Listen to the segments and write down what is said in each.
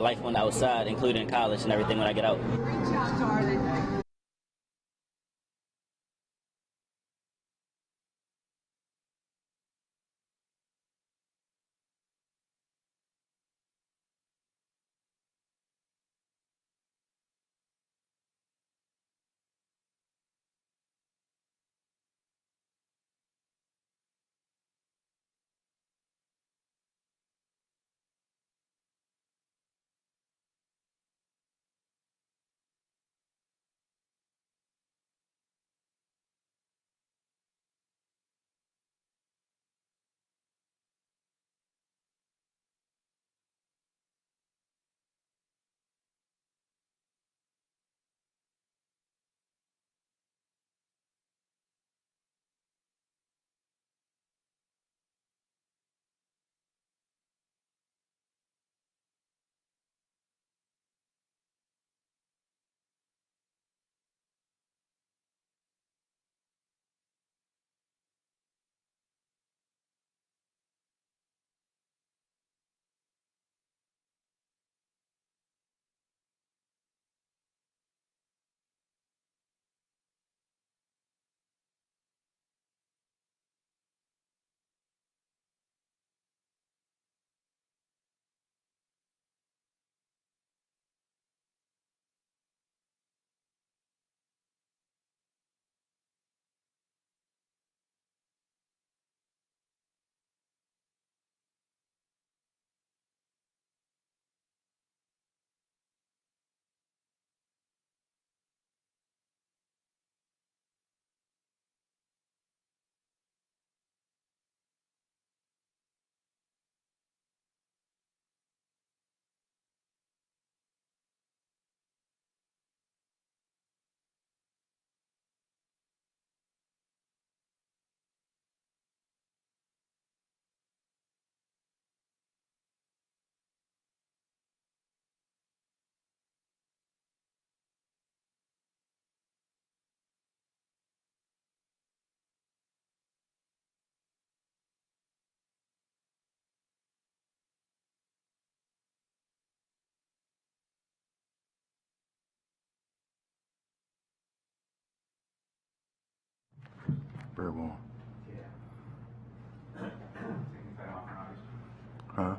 life on the outside, including college and everything when I get out. Great job, darling. Very well. Huh?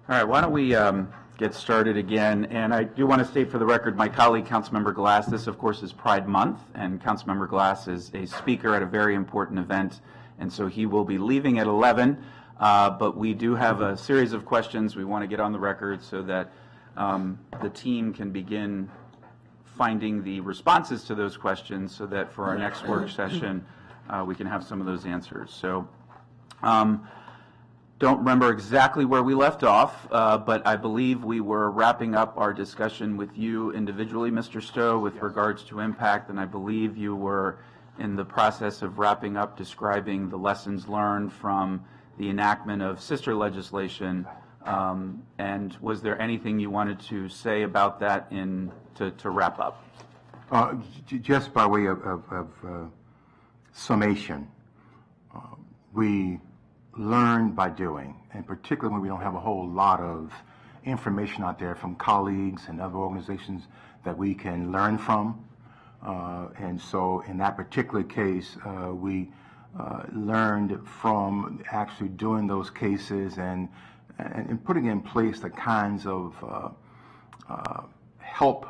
All right, why don't we get started again? And I do want to state for the record, my colleague, Councilmember Glass, this of course is Pride Month, and Councilmember Glass is a speaker at a very important event, and so he will be leaving at 11, but we do have a series of questions we want to get on the record so that the team can begin finding the responses to those questions so that for our next work session, we can have some of those answers. So. Don't remember exactly where we left off, but I believe we were wrapping up our discussion with you individually, Mr. Stowe, with regards to impact, and I believe you were in the process of wrapping up describing the lessons learned from the enactment of sister legislation. And was there anything you wanted to say about that to wrap up? Just by way of summation, we learn by doing, and particularly when we don't have a whole lot of information out there from colleagues and other organizations that we can learn from. And so in that particular case, we learned from actually doing those cases and putting in place the kinds of help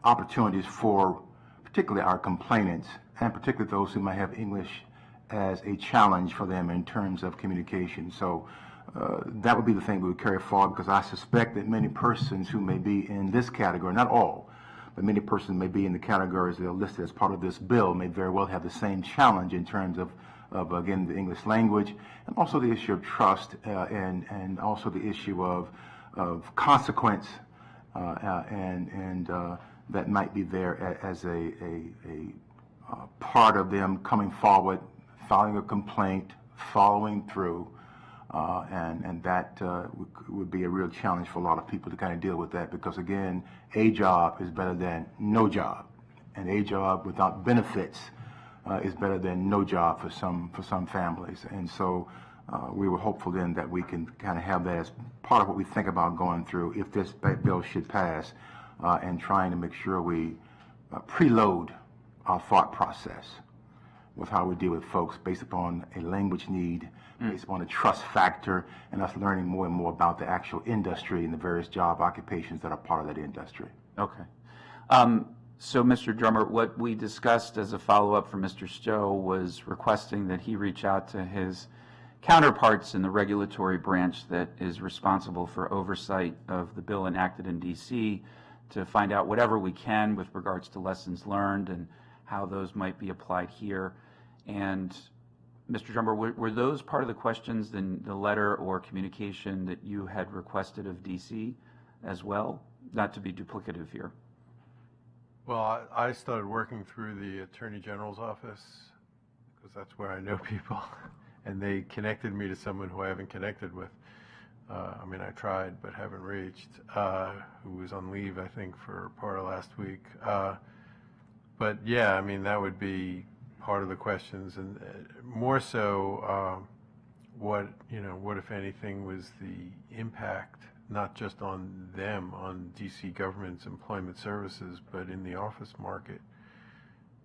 opportunities for particularly our complainants, and particularly those who might have English as a challenge for them in terms of communication. So that would be the thing we would carry forward, because I suspect that many persons who may be in this category, not all, but many persons may be in the categories that are listed as part of this bill, may very well have the same challenge in terms of again, the English language, and also the issue of trust, and also the issue of consequence, and that might be there as a part of them coming forward, filing a complaint, following through, and that would be a real challenge for a lot of people to kind of deal with that, because again, a job is better than no job, and a job without benefits is better than no job for some families. And so we were hopeful then that we can kind of have that as part of what we think about going through if this bill should pass, and trying to make sure we preload our thought process with how we deal with folks based upon a language need, based upon a trust factor, and us learning more and more about the actual industry and the various job occupations that are part of that industry. Okay. So, Mr. Drummer, what we discussed as a follow-up from Mr. Stowe was requesting that he reach out to his counterparts in the regulatory branch that is responsible for oversight of the bill enacted in D.C. to find out whatever we can with regards to lessons learned and how those might be applied here. And Mr. Drummer, were those part of the questions in the letter or communication that you had requested of D.C. as well? Not to be duplicative here. Well, I started working through the Attorney General's office because that's where I know people, and they connected me to someone who I haven't connected with. I mean, I tried but haven't reached, who was on leave, I think, for part of last week. But yeah, I mean, that would be part of the questions, and more so, what if anything was the impact, not just on them, on DC government's employment services, but in the office market.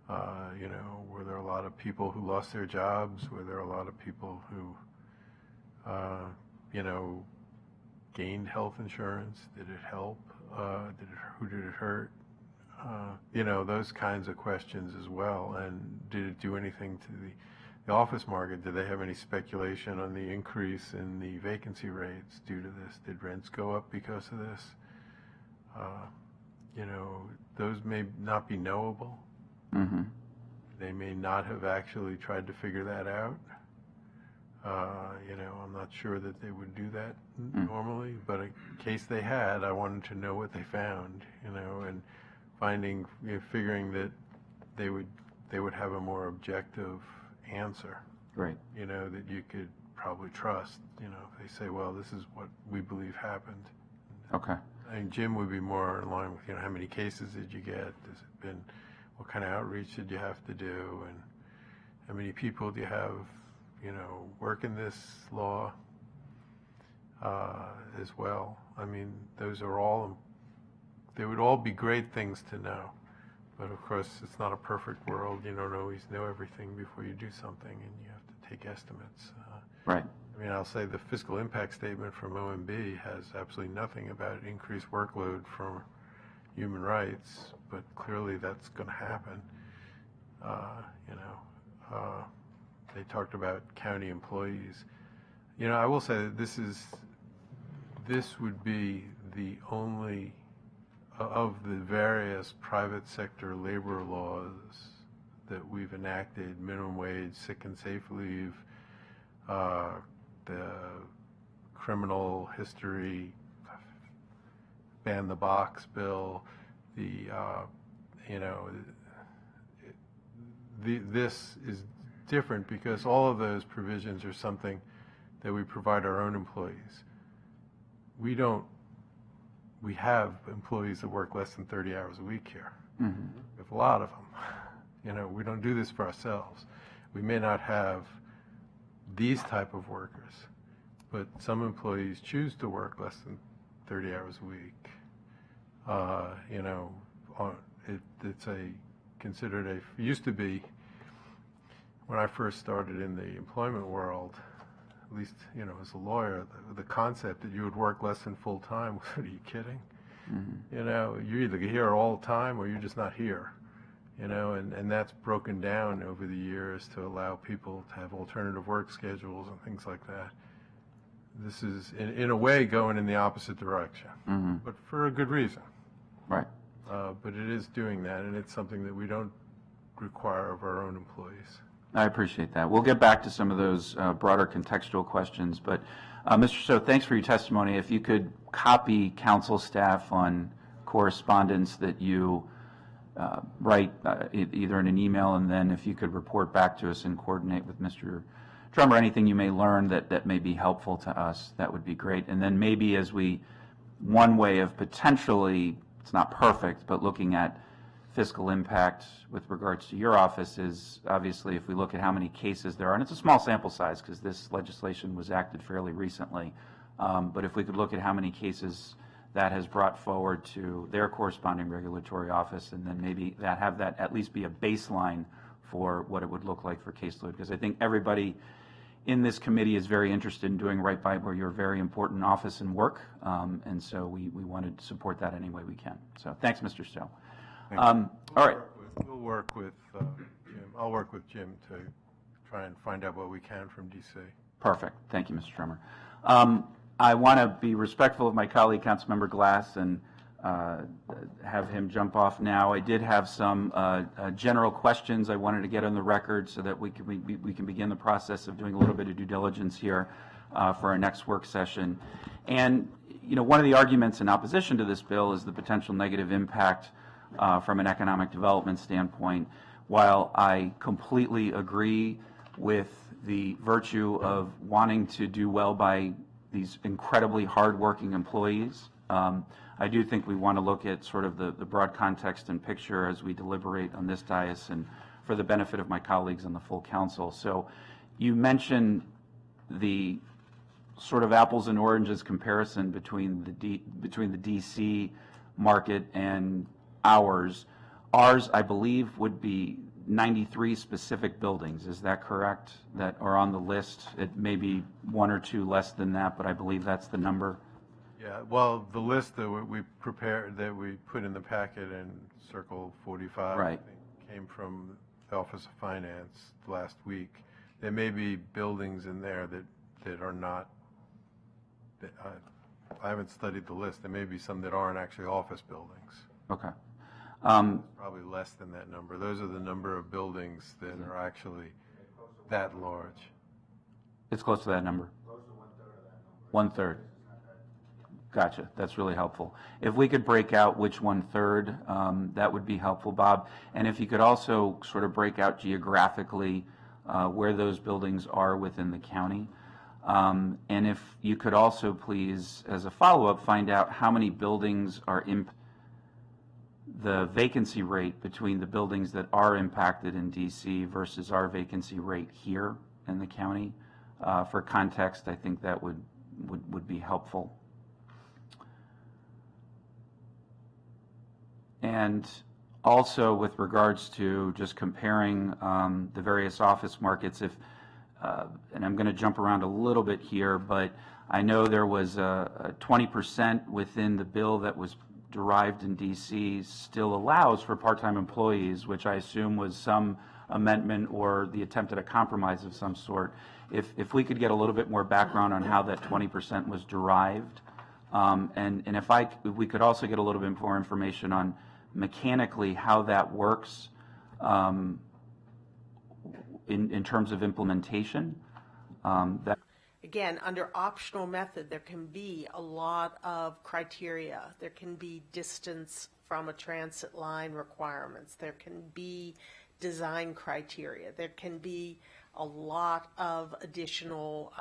Were there a lot of people who lost their jobs? Were there a lot of people who, gained health insurance? Did it help? Who did it hurt? Those kinds of questions as well. And did it do anything to the office market? Did they have any speculation on the increase in the vacancy rates due to this? Did rents go up because of this? Those may not be knowable. Mm-hmm. They may not have actually tried to figure that out. I'm not sure that they would do that normally, but in case they had, I wanted to know what they found, and figuring that they would have a more objective answer. Right. That you could probably trust, if they say, well, this is what we believe happened. Okay. I think Jim would be more in line with, how many cases did you get? Has it been, what kind of outreach did you have to do? And how many people do you have, work in this law as well? I mean, those are all, they would all be great things to know. But of course, it's not a perfect world. You don't always know everything before you do something, and you have to take estimates. Right. I mean, I'll say the fiscal impact statement from OMB has absolutely nothing about increased workload for human rights, but clearly that's going to happen. They talked about county employees. I will say that this would be the only of the various private sector labor laws that we've enacted: minimum wage, sick and safe leave, the criminal history, ban the box bill, this is different because all of those provisions are something that we provide our own employees. We have employees that work less than 30 hours a week here. Mm-hmm. We have a lot of them. We don't do this for ourselves. We may not have these type of workers, but some employees choose to work less than 30 hours a week. It's used to be, when I first started in the employment world, at least, as a lawyer, the concept that you would work less than full time, what are you kidding? Mm-hmm. You're either here all the time or you're just not here. And that's broken down over the years to allow people to have alternative work schedules and things like that. This is, in a way, going in the opposite direction, mm-hmm. but for a good reason. Right. But it is doing that, and it's something that we don't require of our own employees. I appreciate that. We'll get back to some of those broader contextual questions, but Mr. Stowe, thanks for your testimony. If you could copy council staff on correspondence that you write either in an email, and then if you could report back to us and coordinate with Mr. Drummer anything you may learn that may be helpful to us, that would be great. And then maybe one way of potentially, it's not perfect, but looking at fiscal impact with regards to your office is obviously if we look at how many cases there are, and it's a small sample size because this legislation was acted fairly recently, but if we could look at how many cases that has brought forward to their corresponding regulatory office, and then maybe have that at least be a baseline for what it would look like for caseload, because I think everybody in this committee is very interested in doing right by your very important office and work, and so we wanted to support that any way we can. So thanks, Mr. Stowe. All right. We'll work with Jim. I'll work with Jim to try and find out what we can from DC. Perfect. Thank you, Mr. Drummer. I want to be respectful of my colleague, Councilmember Glass, and have him jump off now. I did have some general questions I wanted to get on the record so that we can begin the process of doing a little bit of due diligence here for our next work session. And one of the arguments in opposition to this bill is the potential negative impact from an economic development standpoint. While I completely agree with the virtue of wanting to do well by these incredibly hardworking employees, I do think we want to look at sort of the broad context and picture as we deliberate on this dais and for the benefit of my colleagues on the full council. So you mentioned the sort of apples and oranges comparison between the DC market and ours. Ours, I believe, would be 93 specific buildings. Is that correct? That are on the list. It may be one or two less than that, but I believe that's the number. Yeah, well, the list that we prepared, that we put in the packet in Circle 45, Right. I think, came from the Office of Finance last week. There may be buildings in there that are not, I haven't studied the list. There may be some that aren't actually office buildings. Okay. Probably less than that number. Those are the number of buildings that are actually that large. It's close to that number. Close to 1/3 of that number. 1/3. Gotcha. That's really helpful. If we could break out which 1/3, that would be helpful, Bob. And if you could also sort of break out geographically where those buildings are within the county. And if you could also please, as a follow-up, find out how many buildings are the vacancy rate between the buildings that are impacted in DC versus our vacancy rate here in the county. For context, I think that would be helpful. And also with regards to just comparing the various office markets, and I'm going to jump around a little bit here, but I know there was a 20% within the bill that was derived in DC still allows for part-time employees, which I assume was some amendment or the attempt at a compromise of some sort. If we could get a little bit more background on how that 20% was derived, and if we could also get a little bit more information on mechanically how that works in terms of implementation. Again, under optional method, there can be a lot of criteria. There can be distance from a transit line requirements. There can be design criteria. There can be a lot of additional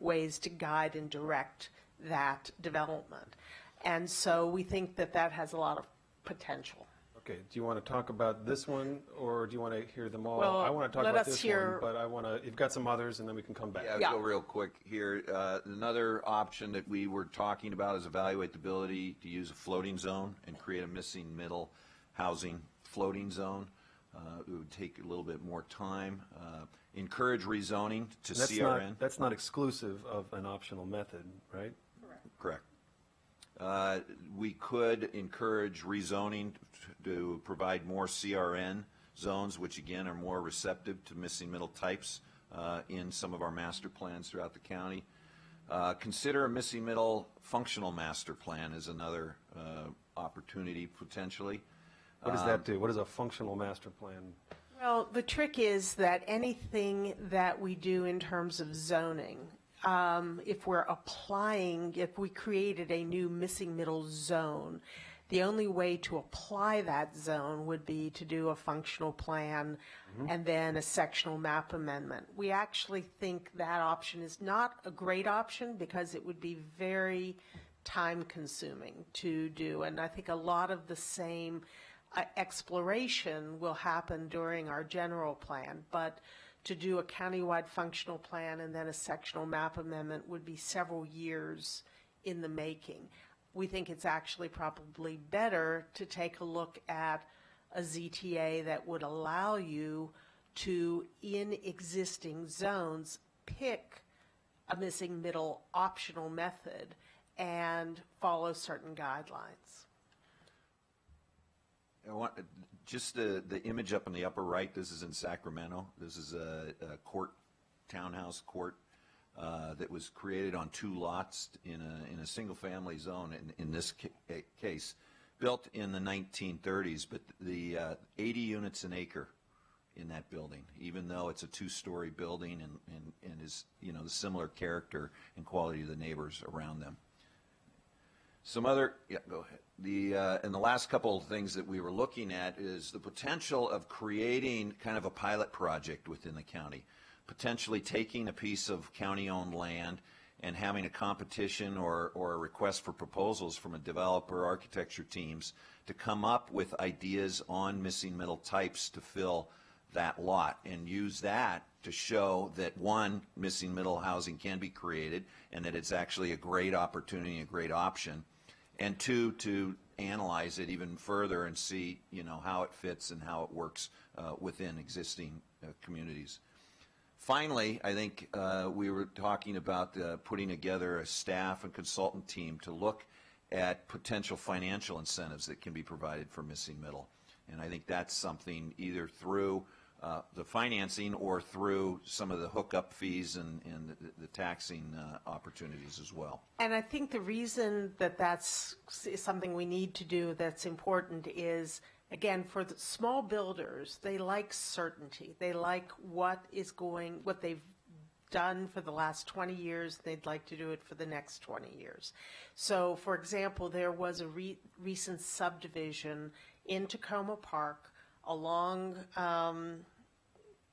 ways to guide and direct that development. And so we think that that has a lot of potential. Okay, do you want to talk about this one, or do you want to hear them all? Well, I want to talk let about us this hear- one, but I want to, you've got some others, and then we can come back. Yeah. Go real quick here. Another option that we were talking about is evaluate the ability to use a floating zone and create a missing middle housing floating zone. It would take a little bit more time. Encourage rezoning to CRN. That's not exclusive of an optional method, right? Correct. We could encourage rezoning to provide more CRN zones, which again are more receptive to missing middle types in some of our master plans throughout the county. Consider a missing middle functional master plan as another opportunity potentially. What does that do? What is a functional master plan? Well, the trick is that anything that we do in terms of zoning, if we created a new missing middle zone, The only way to apply that zone would be to do a functional plan and then a sectional map amendment. We actually think that option is not a great option because it would be very time-consuming to do, and I think a lot of the same exploration will happen during our general plan, but to do a countywide functional plan and then a sectional map amendment would be several years in the making. We think it's actually probably better to take a look at a ZTA that would allow you to, in existing zones, pick a missing middle optional method and follow certain guidelines. I want just the image up in the upper right. This is in Sacramento. This is a court, townhouse court that was created on 2 lots in a single-family zone. In this case, built in the 1930s, but the 80 units an acre in that building, even though it's a 2-story building and is, you know, the similar character and quality of the neighbors around them. Some other, yeah, go ahead. And the last couple of things that we were looking at is the potential of creating kind of a pilot project within the county, potentially taking a piece of county-owned land and having a competition or a request for proposals from a developer architecture teams to come up with ideas on missing middle types to fill that lot and use that to show that, one, missing middle housing can be created and that it's actually a great opportunity, a great option, and 2, to analyze it even further and see, you know, how it fits and how it works within existing communities. Finally, I think we were talking about putting together a staff and consultant team to look at potential financial incentives that can be provided for missing middle. And I think that's something either through the financing or through some of the hookup fees and the taxing opportunities as well. And I think the reason that that's something we need to do that's important is, again, for the small builders, they like certainty. They like what they've done for the last 20 years. They'd like to do it for the next 20 years. So, for example, there was a recent subdivision in Tacoma Park along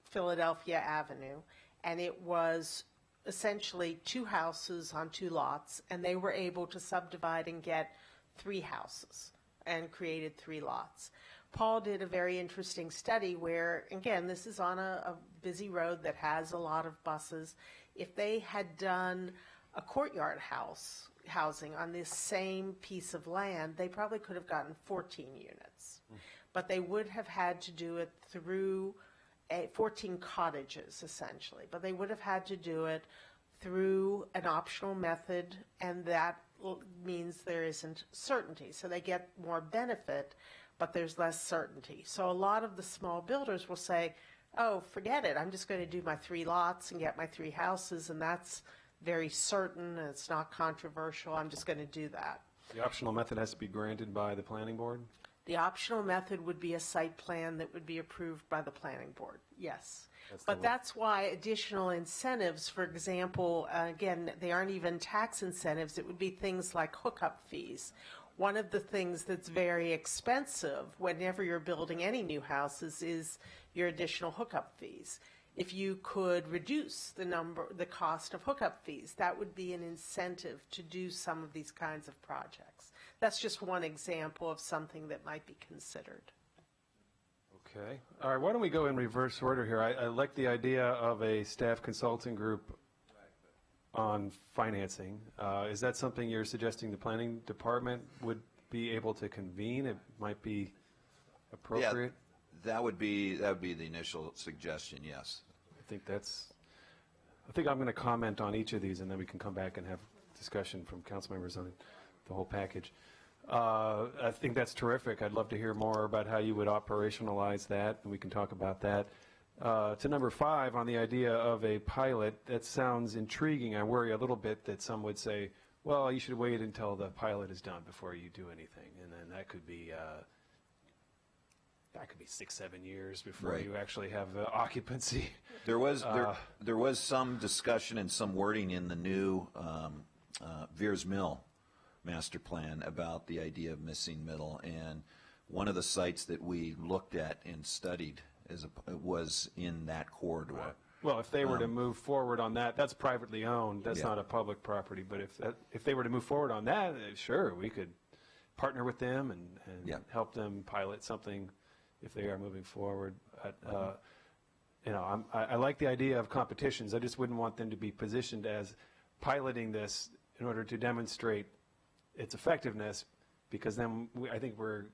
Philadelphia Avenue, and it was essentially 2 houses on 2 lots, and they were able to subdivide and get 3 houses and created 3 lots. Paul did a very interesting study where, again, this is on a busy road that has a lot of buses. If they had done a courtyard housing on this same piece of land, they probably could have gotten 14 units. But they would have had to do it through 14 cottages, essentially. But they would have had to do it through an optional method, and that means there isn't certainty. So they get more benefit, but there's less certainty. So a lot of the small builders will say, oh, forget it. I'm just going to do my 3 lots and get my 3 houses, and that's very certain, and it's not controversial. I'm just going to do that. The optional method has to be granted by the planning board? The optional method would be a site plan that would be approved by the planning board, yes. But that's why additional incentives, for example, again, they aren't even tax incentives. It would be things like hookup fees. One of the things that's very expensive whenever you're building any new houses is your additional hookup fees. If you could reduce the cost of hookup fees, that would be an incentive to do some of these kinds of projects. That's just one example of something that might be considered. Okay. All right, why don't we go in reverse order here? I like the idea of a staff consulting group on financing. Is that something you're suggesting the planning department would be able to convene? It might be appropriate? Yeah, that would be the initial suggestion, yes. I think I'm going to comment on each of these, and then we can come back and have discussion from council members on the whole package. I think that's terrific. I'd love to hear more about how you would operationalize that, and we can talk about that. To number 5, on the idea of a pilot, that sounds intriguing. I worry a little bit that some would say, well, you should wait until the pilot is done before you do anything, and then that could be 6-7 years before Right. you actually have the occupancy. There was some discussion and some wording in the new Veers Mill master plan about the idea of missing middle, and one of the sites that we looked at and studied was in that corridor. Right. Well, if they were to move forward on that, that's privately owned. That's not a public property. But if they were to move forward on that, sure, we could partner with them and help them pilot something if they are moving forward. You know, I like the idea of competitions. I just wouldn't want them to be positioned as piloting this in order to demonstrate its effectiveness, because then I think we're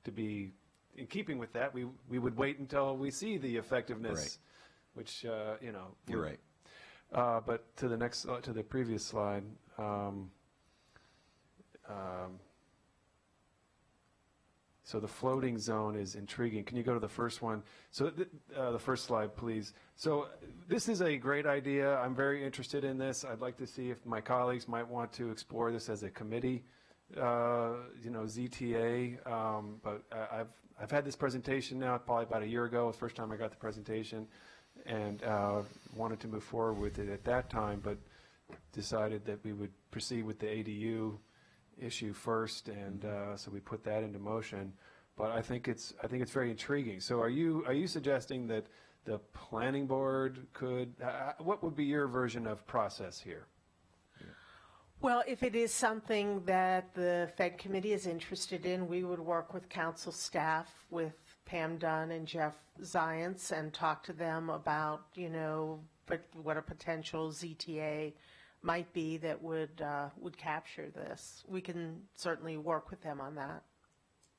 to be in keeping with that. We would wait until we see the effectiveness. Right. Which, you know. You're right. But to the next, to the previous slide. So the floating zone is intriguing. Can you go to the first one? So the first slide, please. So this is a great idea. I'm very interested in this. I'd like to see if my colleagues might want to explore this as a committee, you know, ZTA. But I've had this presentation now probably about a year ago, the first time I got the presentation, and wanted to move forward with it at that time, but decided that we would proceed with the ADU issue first, and so we put that into motion. But I think it's very intriguing. So are you suggesting that the planning board could? What would be your version of process here? Well, if it is something that the Fed committee is interested in, we would work with council staff, with Pam Dunn and Jeff Zients, and talk to them about, you know, what a potential ZTA might be that would capture this. We can certainly work with them on that.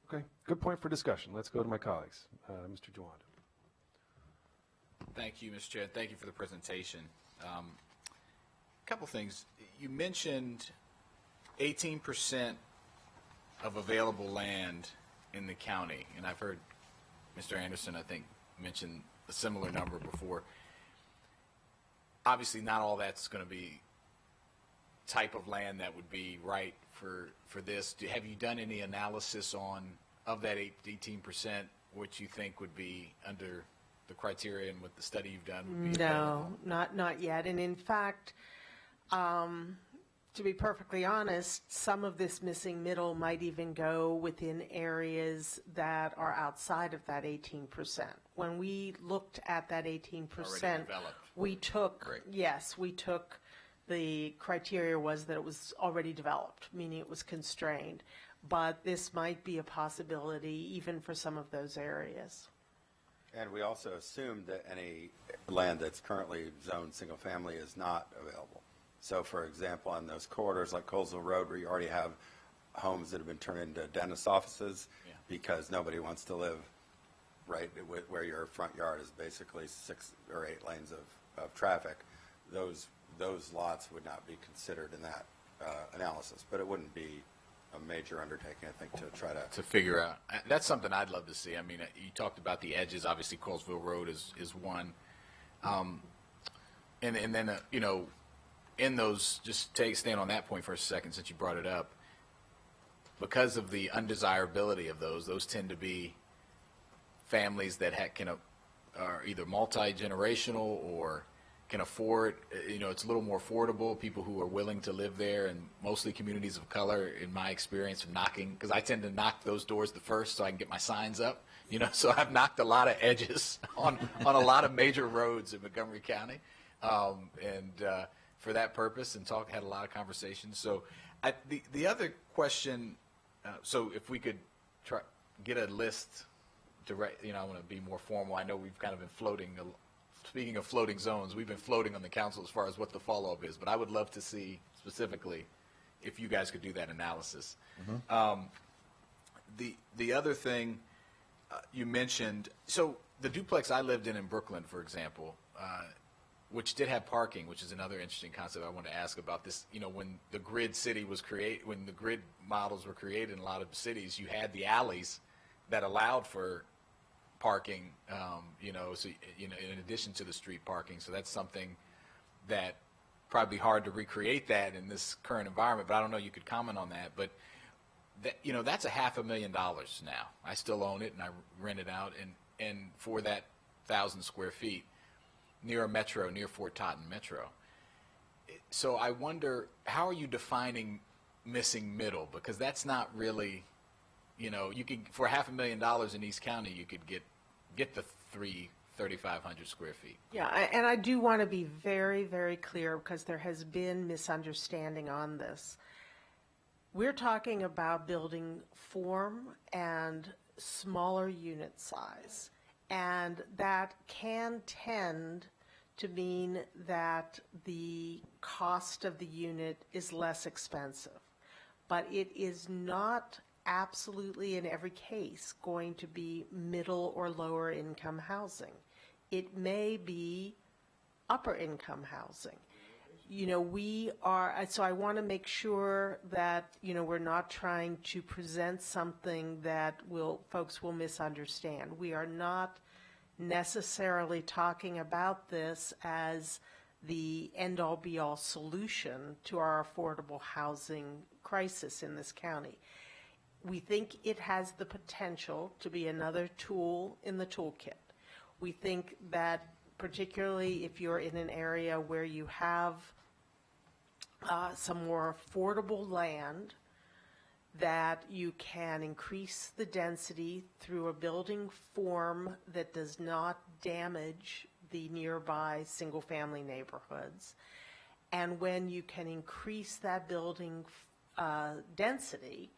Okay, good point for discussion. Let's go to my colleagues. Mr. Jawand. Thank you, Mr. Chair. Thank you for the presentation. A couple things. You mentioned 18% of available land in the county, and I've heard Mr. Anderson, I think, mention a similar number before. Obviously, not all that's going to be type of land that would be right for this. Have you done any analysis of that 18%, which you think would be under the criteria, and what the study you've done would be? No, not yet. And in fact, to be perfectly honest, some of this missing middle might even go within areas that are outside of that 18%. When we looked at that 18%, we took, yes, we took the criteria was that it was already developed, meaning it was constrained. But this might be a possibility even for some of those areas. And we also assumed that any land that's currently zoned single family is not available. So, for example, on those corridors like Colesville Road, where you already have homes that have been turned into dentist offices because nobody wants to live right where your front yard is basically 6 or 8 lanes of traffic, those lots would not be considered in that analysis. But it wouldn't be a major undertaking, I think, to try to figure out. That's something I'd love to see. I mean, you talked about the edges. Obviously, Colesville Road is one. And then, you know, in those, just stand on that point for a second since you brought it up. Because of the undesirability of those tend to be families that are either multi-generational or can afford, you know, it's a little more affordable, people who are willing to live there, and mostly communities of color, in my experience, of knocking, because I tend to knock those doors the first so I can get my signs up, you know, so I've knocked a lot of edges on a lot of major roads in Montgomery County, for that purpose, and had a lot of conversations. So the other question, so if we could try get a list direct, you know, I want to be more formal. I know we've kind of been floating. Speaking of floating zones, we've been floating on the council as far as what the follow-up is, but I would love to see specifically if you guys could do that analysis. Mm-hmm. The other thing you mentioned, so the duplex I lived in Brooklyn, for example, which did have parking, which is another interesting concept I want to ask about this. You know, when the grid city was created, when the grid models were created in a lot of cities, you had the alleys that allowed for parking, you know, so, you know, in addition to the street parking. So that's something that probably hard to recreate that in this current environment, but I don't know, you could comment on that. But that, you know, that's $500,000 now. I still own it and I rent it out, and for that 1,000 square feet near a metro, near Fort Totten Metro. So I wonder, how are you defining missing middle, because that's not really, you know, you could, for $500,000 in East County, you could get the 3,500 square feet. Yeah, and I do want to be very, very clear because there has been misunderstanding on this. We're talking about building form and smaller unit size, and that can tend to mean that the cost of the unit is less expensive. But it is not absolutely in every case going to be middle or lower income housing. It may be upper income housing. You know, we are, so I want to make sure that, you know, we're not trying to present something that folks will misunderstand. We are not necessarily talking about this as the end-all be-all solution to our affordable housing crisis in this county. We think it has the potential to be another tool in the toolkit. We think that particularly if you're in an area where you have some more affordable land, that you can increase the density through a building form that does not damage the nearby single-family neighborhoods. And when you can increase that building density,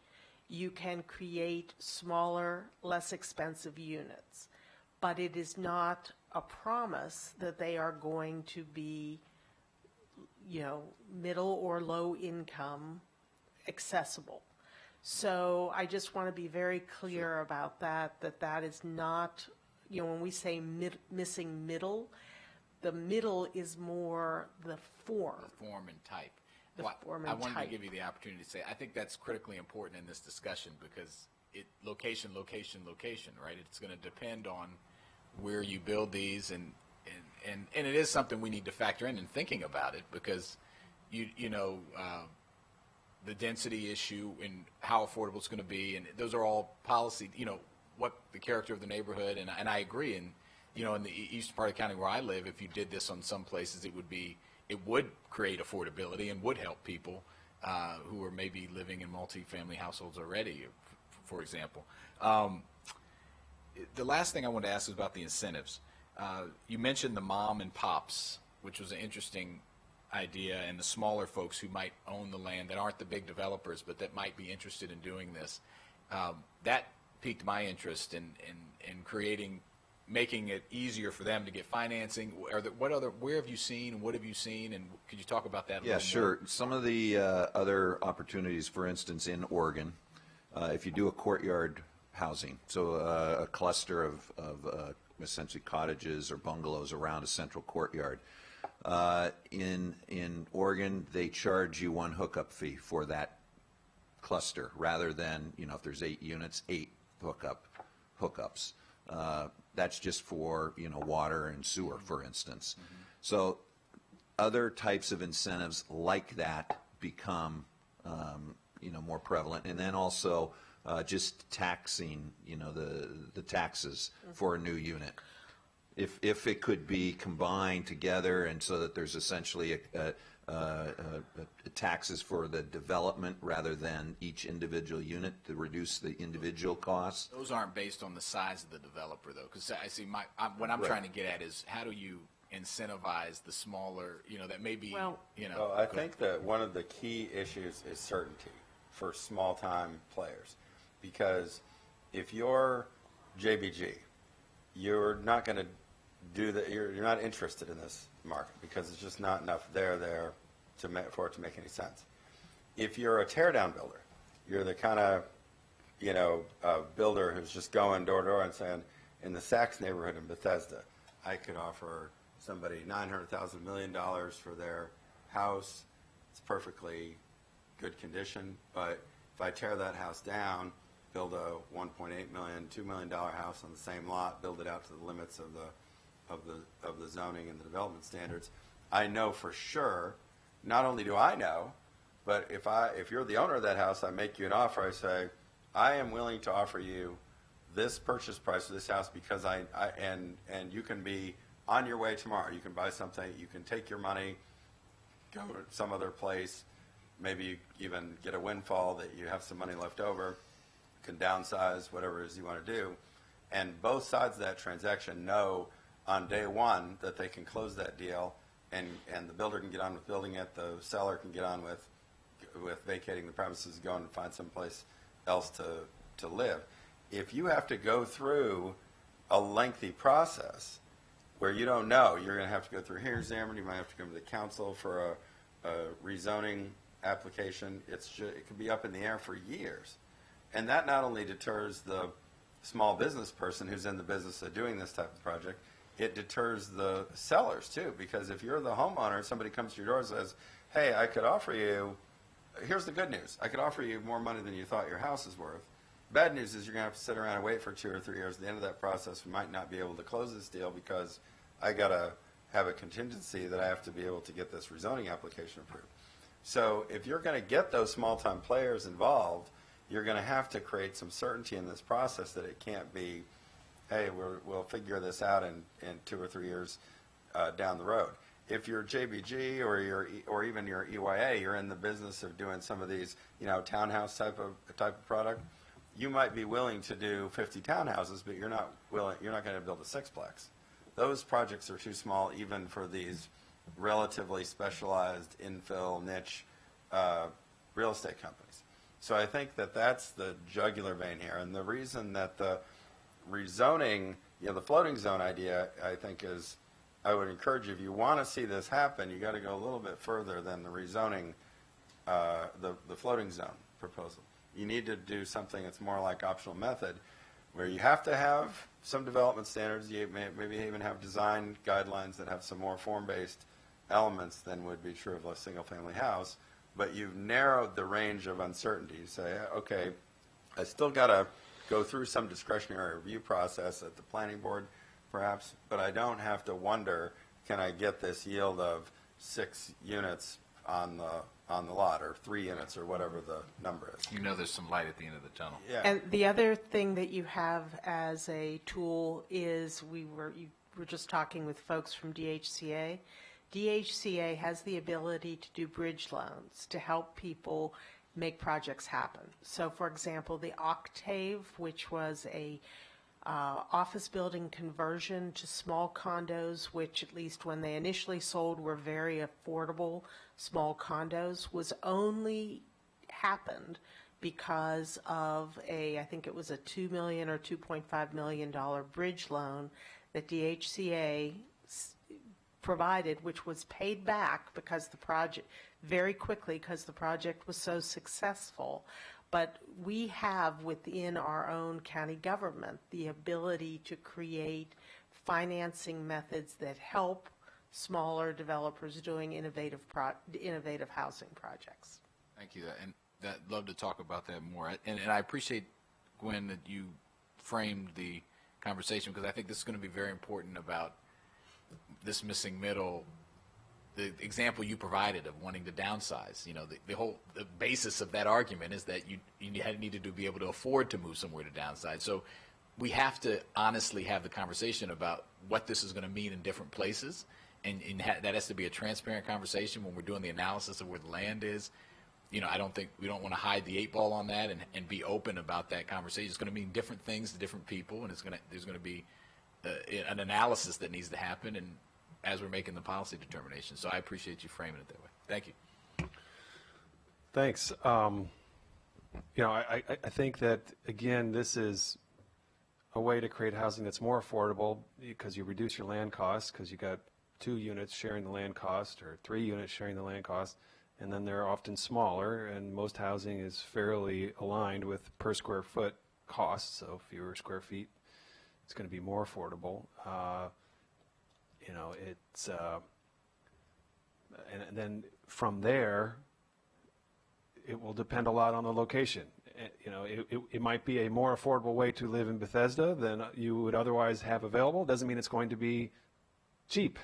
you can create smaller, less expensive units. But it is not a promise that they are going to be, you know, middle or low income accessible. So I just want to be very clear about that is not, you know, when we say missing middle, the middle is more the form. The form and type. The Well, form and I wanted type. to give you the opportunity to say, I think that's critically important in this discussion because location, right? It's going to depend on where you build these, and it is something we need to factor in thinking about it because the density issue and how affordable it's going to be, and those are all policy, you know, what the character of the neighborhood, and I agree. And, you know, in the eastern part of the county where I live, if you did this on some places, it would create affordability and would help people who are maybe living in multifamily households already, for example. The last thing I wanted to ask is about the incentives. You mentioned the mom and pops, which was an interesting idea, and the smaller folks who might own the land that aren't the big developers but that might be interested in doing this. That piqued my interest in making it easier for them to get financing. Where have you seen, what have you seen, and could you talk about that a little sure. more? Some of the other opportunities, for instance, in Oregon, if you do a courtyard housing, so a cluster of essentially cottages or bungalows around a central courtyard, in Oregon, they charge you one hookup fee for that cluster rather than, you know, if there's 8 units, 8 hookups. That's just for, you know, water and sewer, for instance. Mm-hmm. So other types of incentives like that become, you know, more prevalent. And then also just taxing, you know, the taxes for a new unit. If it could be combined together and so that there's essentially taxes for the development rather than each individual unit to reduce the individual costs. Those aren't based on the size of the developer, though, because I see what I'm trying to get at is how do you incentivize the smaller, you know, that may be, Well, you know. Well, I think that one of the key issues is certainty for small-time players, because if you're JBG, you're not going to do that. You're not interested in this market because it's just not enough there for it to make any sense. If you're a teardown builder, you're the kind of, you know, builder who's just going door to door and saying, in the Saks neighborhood in Bethesda, I could offer somebody $900,000, $1 million for their house. It's perfectly good condition, but if I tear that house down, build a $1.8 million, $2 million house on the same lot, build it out to the limits of the zoning and the development standards, I know for sure. Not only do I know, but if you're the owner of that house, I make you an offer. I say, I am willing to offer you this purchase price of this house because and you can be on your way tomorrow. You can buy something. You can take your money, go to some other place, maybe you even get a windfall that you have some money left over, can downsize, whatever it is you want to do. And both sides of that transaction know on day one that they can close that deal, and the builder can get on with building it, the seller can get on with vacating the premises, going and find someplace else to live. If you have to go through a lengthy process where you don't know, you're going to have to go through hearing examiner, you might have to come to the council for a rezoning application. It could be up in the air for years. And that not only deters the small business person who's in the business of doing this type of project, it deters the sellers too, because if you're the homeowner, somebody comes to your door and says, hey, I could offer you, here's the good news, I could offer you more money than you thought your house is worth. Bad news is you're going to have to sit around and wait for 2 or 3 years. At the end of that process, we might not be able to close this deal because I got to have a contingency that I have to be able to get this rezoning application approved. So if you're going to get those small-time players involved, you're going to have to create some certainty in this process that it can't be, hey, we'll figure this out in 2 or 3 years down the road. If you're JBG or even your EYA, you're in the business of doing some of these, townhouse type of product. You might be willing to do 50 townhouses, but you're not going to build a sixplex. Those projects are too small even for these relatively specialized infill niche real estate companies. So I think that that's the jugular vein here. And the reason that the rezoning, the floating zone idea, I think is, I would encourage you, if you want to see this happen, you got to go a little bit further than the rezoning, the floating zone proposal. You need to do something that's more like optional method, where you have to have some development standards. You maybe even have design guidelines that have some more form-based elements than would be true of a single-family house. But you've narrowed the range of uncertainty. You say, okay, I still got to go through some discretionary review process at the planning board, perhaps, but I don't have to wonder, can I get this yield of 6 units on the lot, or 3 units, or whatever the number is. There's some light at the end of the tunnel. Yeah. And the other thing that you have as a tool is you were just talking with folks from DHCA. DHCA has the ability to do bridge loans to help people make projects happen. So, for example, the Octave, which was a office building conversion to small condos, which at least when they initially sold were very affordable small condos, was only happened because of I think it was a $2 million or $2.5 million bridge loan that DHCA provided, which was paid back because the project very quickly because the project was so successful. But we have within our own county government the ability to create financing methods that help smaller developers doing innovative housing projects. Thank you. And I'd love to talk about that more. And I appreciate, Gwen, that you framed the conversation, because I think this is going to be very important about this missing middle. The example you provided of wanting to downsize, the basis of that argument is that you needed to be able to afford to move somewhere to downsize. So we have to honestly have the conversation about what this is going to mean in different places, and that has to be a transparent conversation when we're doing the analysis of where the land is. I don't think we don't want to hide the 8 ball on that and be open about that conversation. It's going to mean different things to different people, and there's going to be an analysis that needs to happen, and as we're making the policy determination. So I appreciate you framing it that way. Thank you. Thanks. I think that, again, this is a way to create housing that's more affordable because you reduce your land costs, because you got 2 units sharing the land cost or 3 units sharing the land cost, and then they're often smaller, and most housing is fairly aligned with per square foot costs, so fewer square feet, it's going to be more affordable. It's and then from there, it will depend a lot on the location. It might be a more affordable way to live in Bethesda than you would otherwise have available. Doesn't mean it's going to be cheap.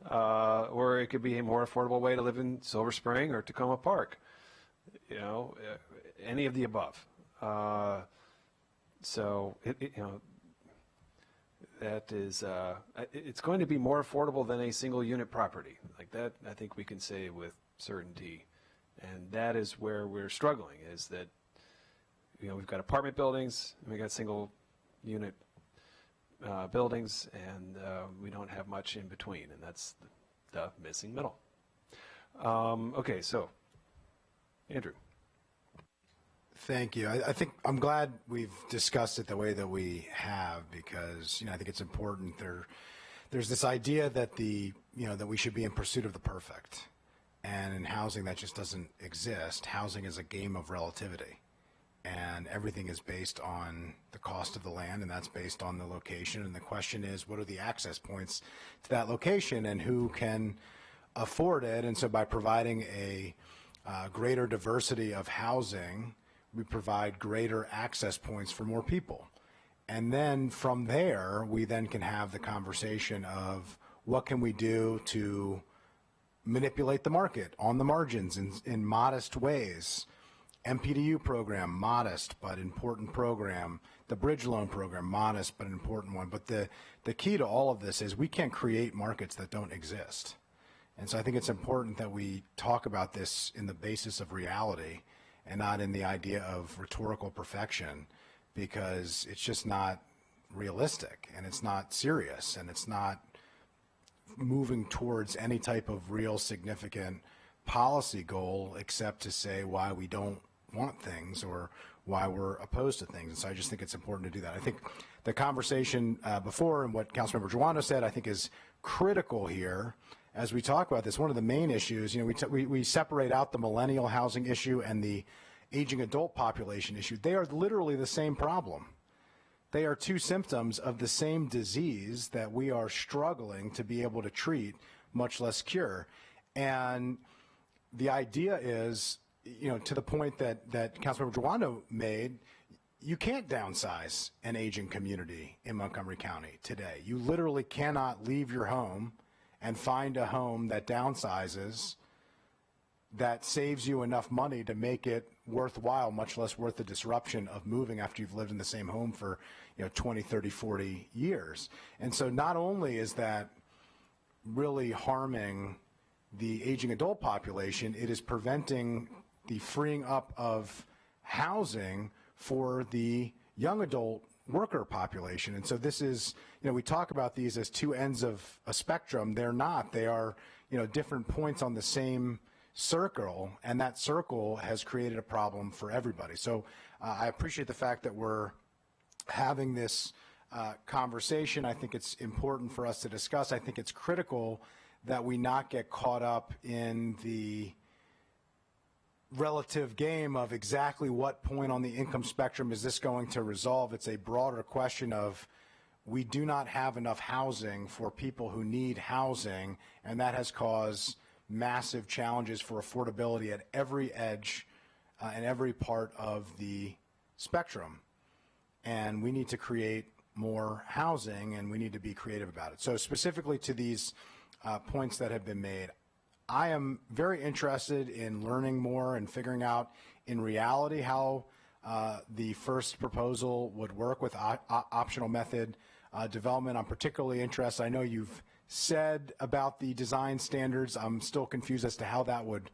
Or it could be a more affordable way to live in Silver Spring or Tacoma Park. Any of the above. That is, it's going to be more affordable than a single unit property. Like that, I think we can say with certainty. And that is where we're struggling, is that, we've got apartment buildings, and we've got single unit buildings, and we don't have much in between, and that's the missing middle. Okay, so, Andrew. Thank you. I think I'm glad we've discussed it the way that we have, because I think it's important. There's this idea that that we should be in pursuit of the perfect, and in housing that just doesn't exist. Housing is a game of relativity, and everything is based on the cost of the land, and that's based on the location. And the question is, what are the access points to that location, and who can afford it? And so by providing a greater diversity of housing, we provide greater access points for more people. And then from there, we then can have the conversation of what can we do to manipulate the market on the margins in modest ways. MPDU program, modest but important program. The bridge loan program, modest but an important one. But the key to all of this is we can't create markets that don't exist. And so I think it's important that we talk about this in the basis of reality and not in the idea of rhetorical perfection, because it's just not realistic, and it's not serious, and it's not moving towards any type of real significant policy goal except to say why we don't want things or why we're opposed to things. And so I just think it's important to do that. I think the conversation before and what Councilmember Giuano said, I think, is critical here. As we talk about this, one of the main issues, we separate out the millennial housing issue and the aging adult population issue. They are literally the same problem. They are two symptoms of the same disease that we are struggling to be able to treat, much less cure. And the idea is, to the point that Councilmember Giuano made, you can't downsize an aging community in Montgomery County today. You literally cannot leave your home and find a home that downsizes, that saves you enough money to make it worthwhile, much less worth the disruption of moving after you've lived in the same home for 20, 30, 40 years. And so not only is that really harming the aging adult population, it is preventing the freeing up of housing for the young adult worker population. And so this is, we talk about these as two ends of a spectrum. They're not. They are, different points on the same circle, and that circle has created a problem for everybody. So I appreciate the fact that we're having this conversation. I think it's important for us to discuss. I think it's critical that we not get caught up in the relative game of exactly what point on the income spectrum is this going to resolve. It's a broader question of we do not have enough housing for people who need housing, and that has caused massive challenges for affordability at every edge and every part of the spectrum. And we need to create more housing, and we need to be creative about it. So specifically to these points that have been made, I am very interested in learning more and figuring out in reality how the first proposal would work with optional method development. I'm particularly interested. I know you've said about the design standards. I'm still confused as to how that would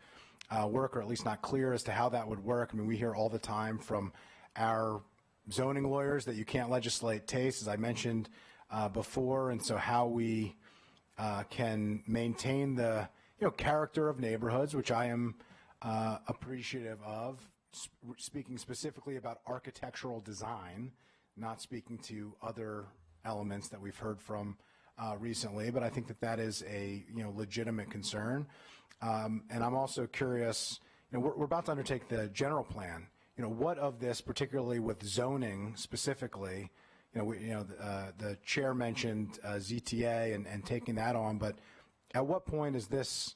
work, or at least not clear as to how that would work. I mean, we hear all the time from our zoning lawyers that you can't legislate taste, as I mentioned before, and so how we can maintain the character of neighborhoods, which I am appreciative of, speaking specifically about architectural design, not speaking to other elements that we've heard from recently, but I think that is a legitimate concern. And I'm also curious, we're about to undertake the general plan. What of this, particularly with zoning specifically, the chair mentioned ZTA and taking that on, but at what point is this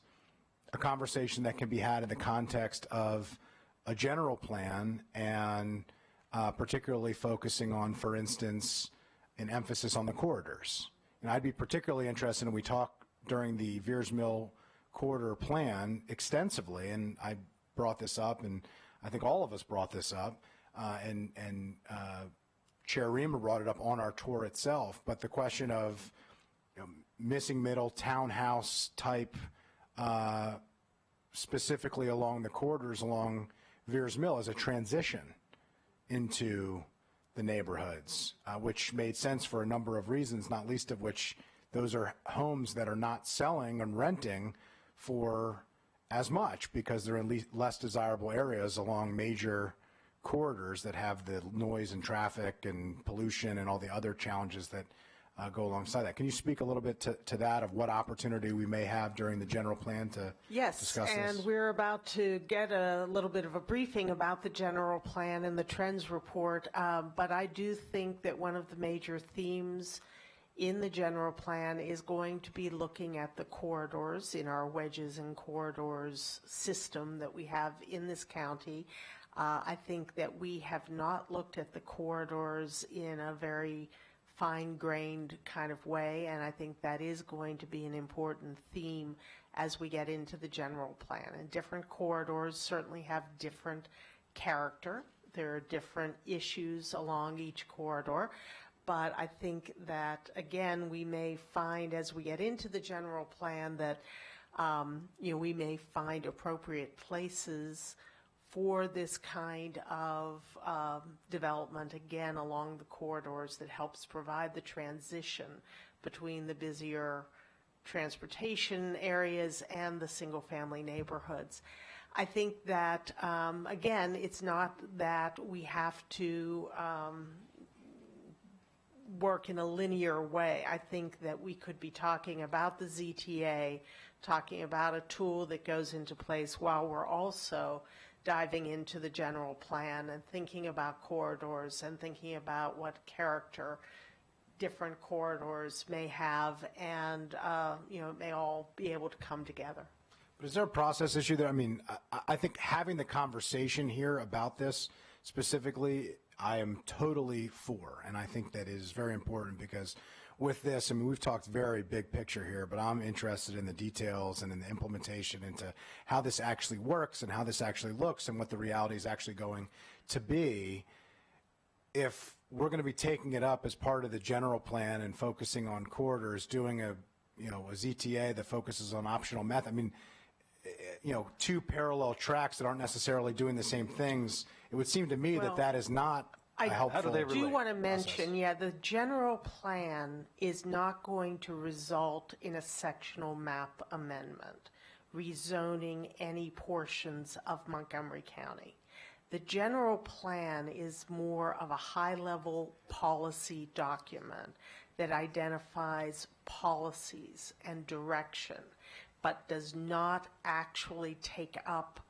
a conversation that can be had in the context of a general plan, and particularly focusing on, for instance, an emphasis on the corridors? And I'd be particularly interested, and we talked during the Veers Mill corridor plan extensively, and I brought this up, and I think all of us brought this up, and Chair Rima brought it up on our tour itself, but the question of missing middle townhouse type specifically along the corridors along Veers Mill as a transition into the neighborhoods, which made sense for a number of reasons, not least of which those are homes that are not selling and renting for as much because they're in less desirable areas along major corridors that have the noise and traffic and pollution and all the other challenges that go alongside that. Can you speak a little bit to that, of what opportunity we may have during the general plan to discuss this? Yes, and we're about to get a little bit of a briefing about the general plan and the trends report, but I do think that one of the major themes in the general plan is going to be looking at the corridors in our wedges and corridors system that we have in this county. I think that we have not looked at the corridors in a very fine-grained kind of way, and I think that is going to be an important theme as we get into the general plan. And different corridors certainly have different character. There are different issues along each corridor, but I think that, again, we may find as we get into the general plan that, we may find appropriate places for this kind of development, again, along the corridors that helps provide the transition between the busier transportation areas and the single-family neighborhoods. I think that, again, it's not that we have to work in a linear way. I think that we could be talking about the ZTA, talking about a tool that goes into place while we're also diving into the general plan and thinking about corridors and thinking about what character different corridors may have, and it may all be able to come together. But is there a process issue there? I mean, I think having the conversation here about this specifically, I am totally for, and I think that is very important because with this, I mean, we've talked very big picture here, but I'm interested in the details and in the implementation into how this actually works and how this actually looks and what the reality is actually going to be. If we're going to be taking it up as part of the general plan and focusing on corridors, doing a ZTA that focuses on optional method, I mean, two parallel tracks that aren't necessarily doing the same things, it would seem to me that is not a helpful. I do want to mention, the general plan is not going to result in a sectional map amendment, rezoning any portions of Montgomery County. The general plan is more of a high-level policy document that identifies policies and direction, but does not actually take up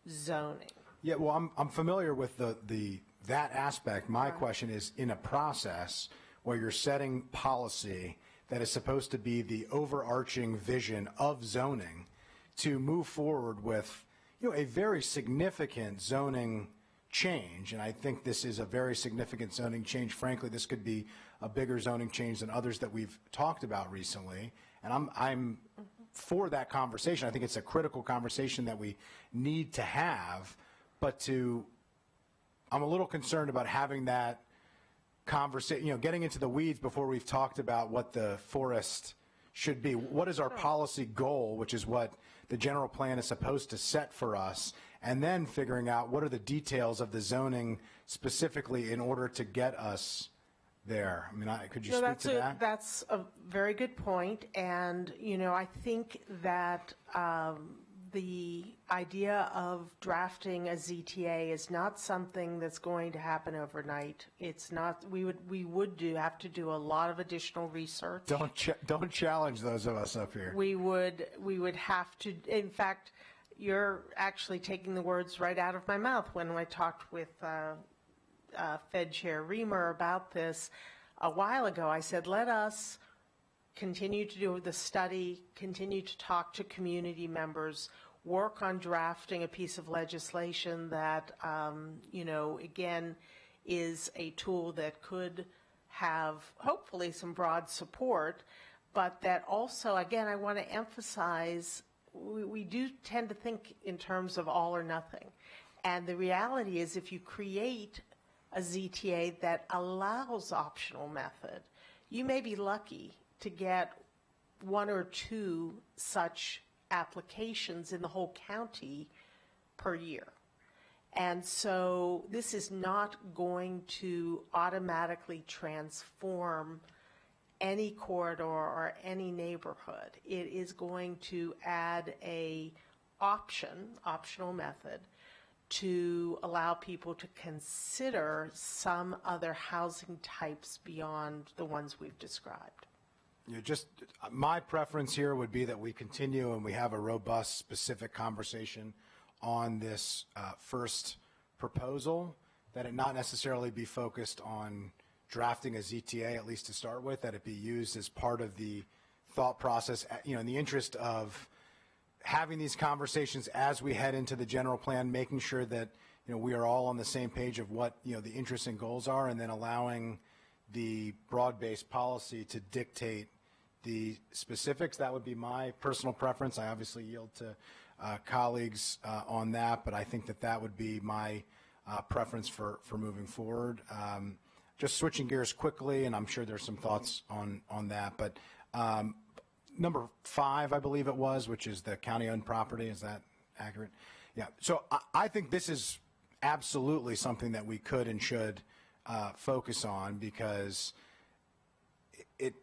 zoning. Yeah, well, I'm familiar with that aspect. My question is, in a process where you're setting policy that is supposed to be the overarching vision of zoning, to move forward with a very significant zoning change, and I think this is a very significant zoning change. Frankly, this could be a bigger zoning change than others that we've talked about recently, and I'm for that conversation. I think it's a critical conversation that we need to have, but I'm a little concerned about having that conversation, getting into the weeds before we've talked about what the forest should be. What is our policy goal, which is what the general plan is supposed to set for us, and then figuring out what are the details of the zoning specifically in order to get us there. I mean, could you speak to that? That's a very good point, and I think that the idea of drafting a ZTA is not something that's going to happen overnight. It's not. We would have to do a lot of additional research. Don't challenge those of us up here. We would have to. In fact, you're actually taking the words right out of my mouth. When I talked with Fed Chair Reamer about this a while ago, I said, let us continue to do the study, continue to talk to community members, work on drafting a piece of legislation that, again, is a tool that could have hopefully some broad support, but that also, again, I want to emphasize, we do tend to think in terms of all or nothing. And the reality is, if you create a ZTA that allows optional method, you may be lucky to get one or two such applications in the whole county per year. And so this is not going to automatically transform any corridor or any neighborhood. It is going to add a optional method to allow people to consider some other housing types beyond the ones we've described. Just my preference here would be that we continue and we have a robust, specific conversation on this first proposal, that it not necessarily be focused on drafting a ZTA, at least to start with, that it be used as part of the thought process, in the interest of having these conversations as we head into the general plan, making sure that, we are all on the same page of what, the interests and goals are, and then allowing the broad-based policy to dictate the specifics. That would be my personal preference. I obviously yield to colleagues on that, but I think that would be my preference for moving forward. Just switching gears quickly, and I'm sure there's some thoughts on that, but number 5, I believe it was, which is the county-owned property. Is that accurate? Yeah. So I think this is absolutely something that we could and should focus on, because it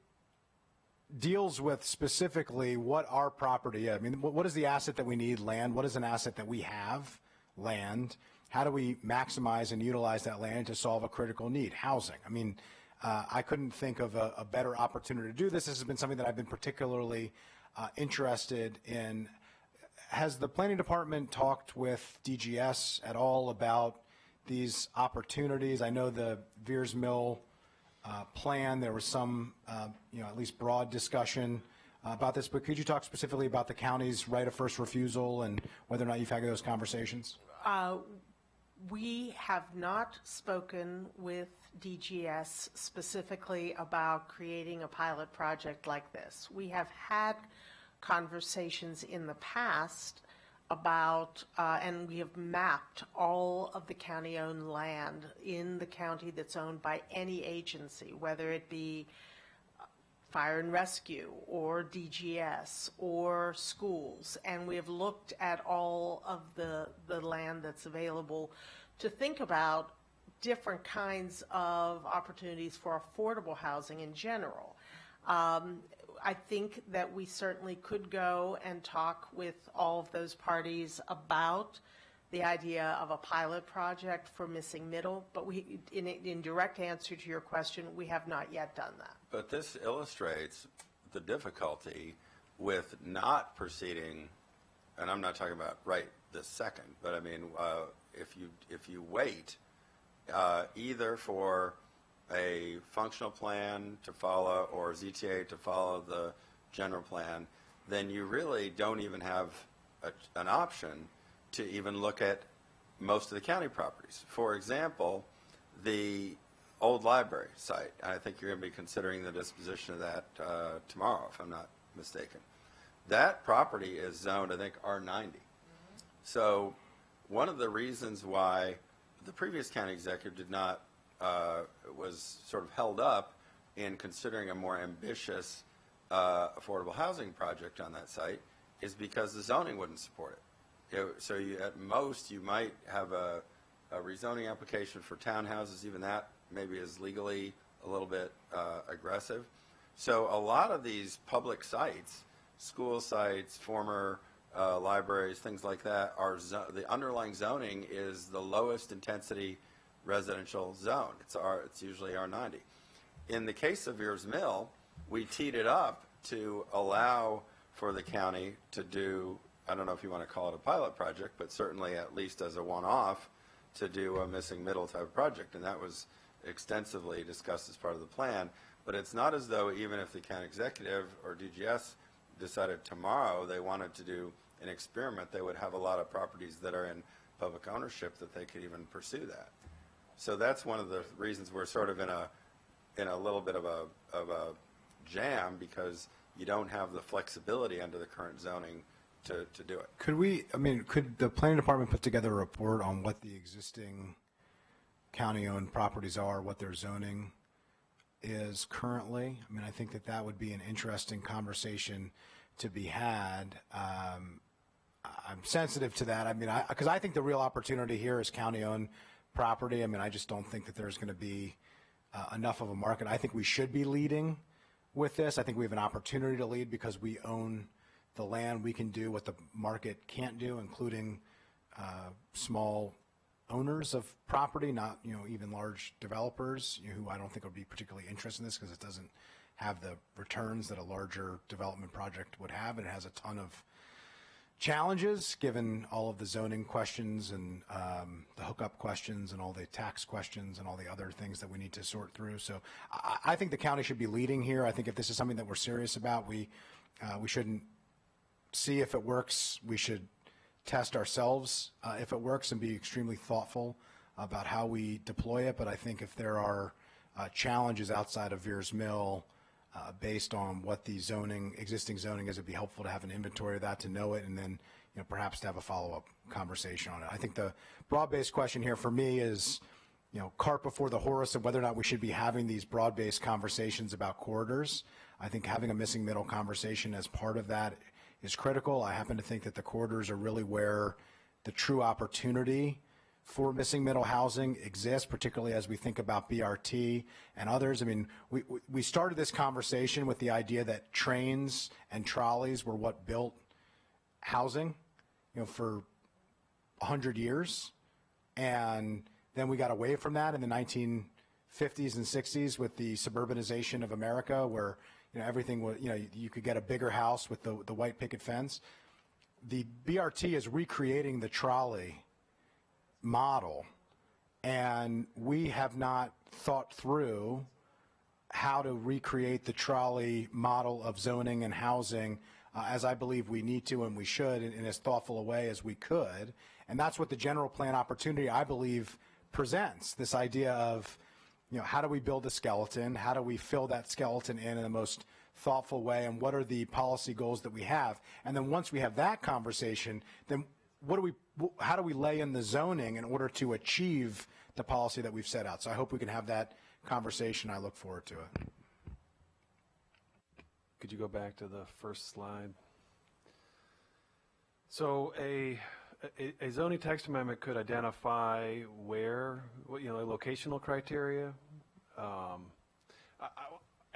deals with specifically what our property is. I mean, what is the asset that we need? Land. What is an asset that we have? Land. How do we maximize and utilize that land to solve a critical need? Housing. I mean, I couldn't think of a better opportunity to do this. This has been something that I've been particularly interested in. Has the planning department talked with DGS at all about these opportunities? I know the Veers Mill plan, there was some, at least broad discussion about this, but could you talk specifically about the county's right of first refusal and whether or not you've had those conversations? We have not spoken with DGS specifically about creating a pilot project like this. We have had conversations in the past about, and we have mapped all of the county-owned land in the county that's owned by any agency, whether it be fire and rescue or DGS or schools, and we have looked at all of the land that's available to think about different kinds of opportunities for affordable housing in general. I think that we certainly could go and talk with all of those parties about the idea of a pilot project for missing middle, but we, in direct answer to your question, we have not yet done that. But this illustrates the difficulty with not proceeding, and I'm not talking about right this second, but I mean, if you wait either for a functional plan to follow or ZTA to follow the general plan, then you really don't even have an option to even look at most of the county properties. For example, the old library site, I think you're going to be considering the disposition of that tomorrow, if I'm not mistaken. That property is zoned, I think, R90. So one of the reasons why the previous county executive did not, was sort of held up in considering a more ambitious affordable housing project on that site is because the zoning wouldn't support it. So at most, you might have a rezoning application for townhouses. Even that maybe is legally a little bit aggressive. So a lot of these public sites, school sites, former libraries, things like that, are the underlying zoning is the lowest intensity residential zone. It's usually R90. In the case of Veers Mill, we teed it up to allow for the county to do, I don't know if you want to call it a pilot project, but certainly at least as a one-off, to do a missing middle type project. And that was extensively discussed as part of the plan. But it's not as though even if the county executive or DGS decided tomorrow they wanted to do an experiment, they would have a lot of properties that are in public ownership that they could even pursue that. So that's one of the reasons we're sort of in a little bit of a jam, because you don't have the flexibility under the current zoning to do it. Could the planning department put together a report on what the existing county-owned properties are, what their zoning is currently? I mean, I think that would be an interesting conversation to be had. I'm sensitive to that. I mean, because I think the real opportunity here is county-owned property. I mean, I just don't think that there's going to be enough of a market. I think we should be leading with this. I think we have an opportunity to lead because we own the land. We can do what the market can't do, including small owners of property, not even large developers who I don't think would be particularly interested in this because it doesn't have the returns that a larger development project would have. And it has a ton of challenges given all of the zoning questions and the hookup questions and all the tax questions and all the other things that we need to sort through. So I think the county should be leading here. I think if this is something that we're serious about, we shouldn't see if it works. We should test ourselves if it works and be extremely thoughtful about how we deploy it. But I think if there are challenges outside of Veers Mill based on what the existing zoning is, it'd be helpful to have an inventory of that, to know it, and then perhaps to have a follow-up conversation on it. I think the broad-based question here for me is cart before the horse of whether or not we should be having these broad-based conversations about corridors. I think having a missing middle conversation as part of that is critical. I happen to think that the corridors are really where the true opportunity for missing middle housing exists, particularly as we think about BRT and others. I mean, we started this conversation with the idea that trains and trolleys were what built housing, for 100 years. And then we got away from that in the 1950s and 60s with the suburbanization of America, where everything was, you could get a bigger house with the white picket fence. The BRT is recreating the trolley model, and we have not thought through how to recreate the trolley model of zoning and housing as I believe we need to and we should in as thoughtful a way as we could. And that's what the general plan opportunity, I believe, presents, this idea of how do we build a skeleton? How do we fill that skeleton in the most thoughtful way? And what are the policy goals that we have? And then once we have that conversation, then how do we lay in the zoning in order to achieve the policy that we've set out? So I hope we can have that conversation. I look forward to it. Could you go back to the first slide? So a zoning text amendment could identify where, locational criteria. I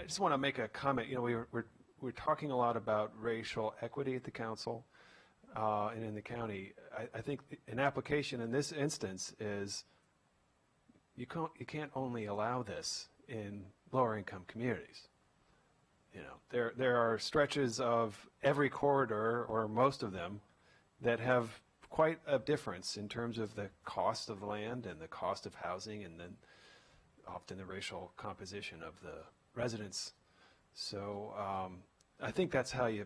just want to make a comment. We're talking a lot about racial equity at the council and in the county. I think an application in this instance is you can't only allow this in lower income communities. There are stretches of every corridor, or most of them, that have quite a difference in terms of the cost of land and the cost of housing, and then often the racial composition of the residents. So I think that's how you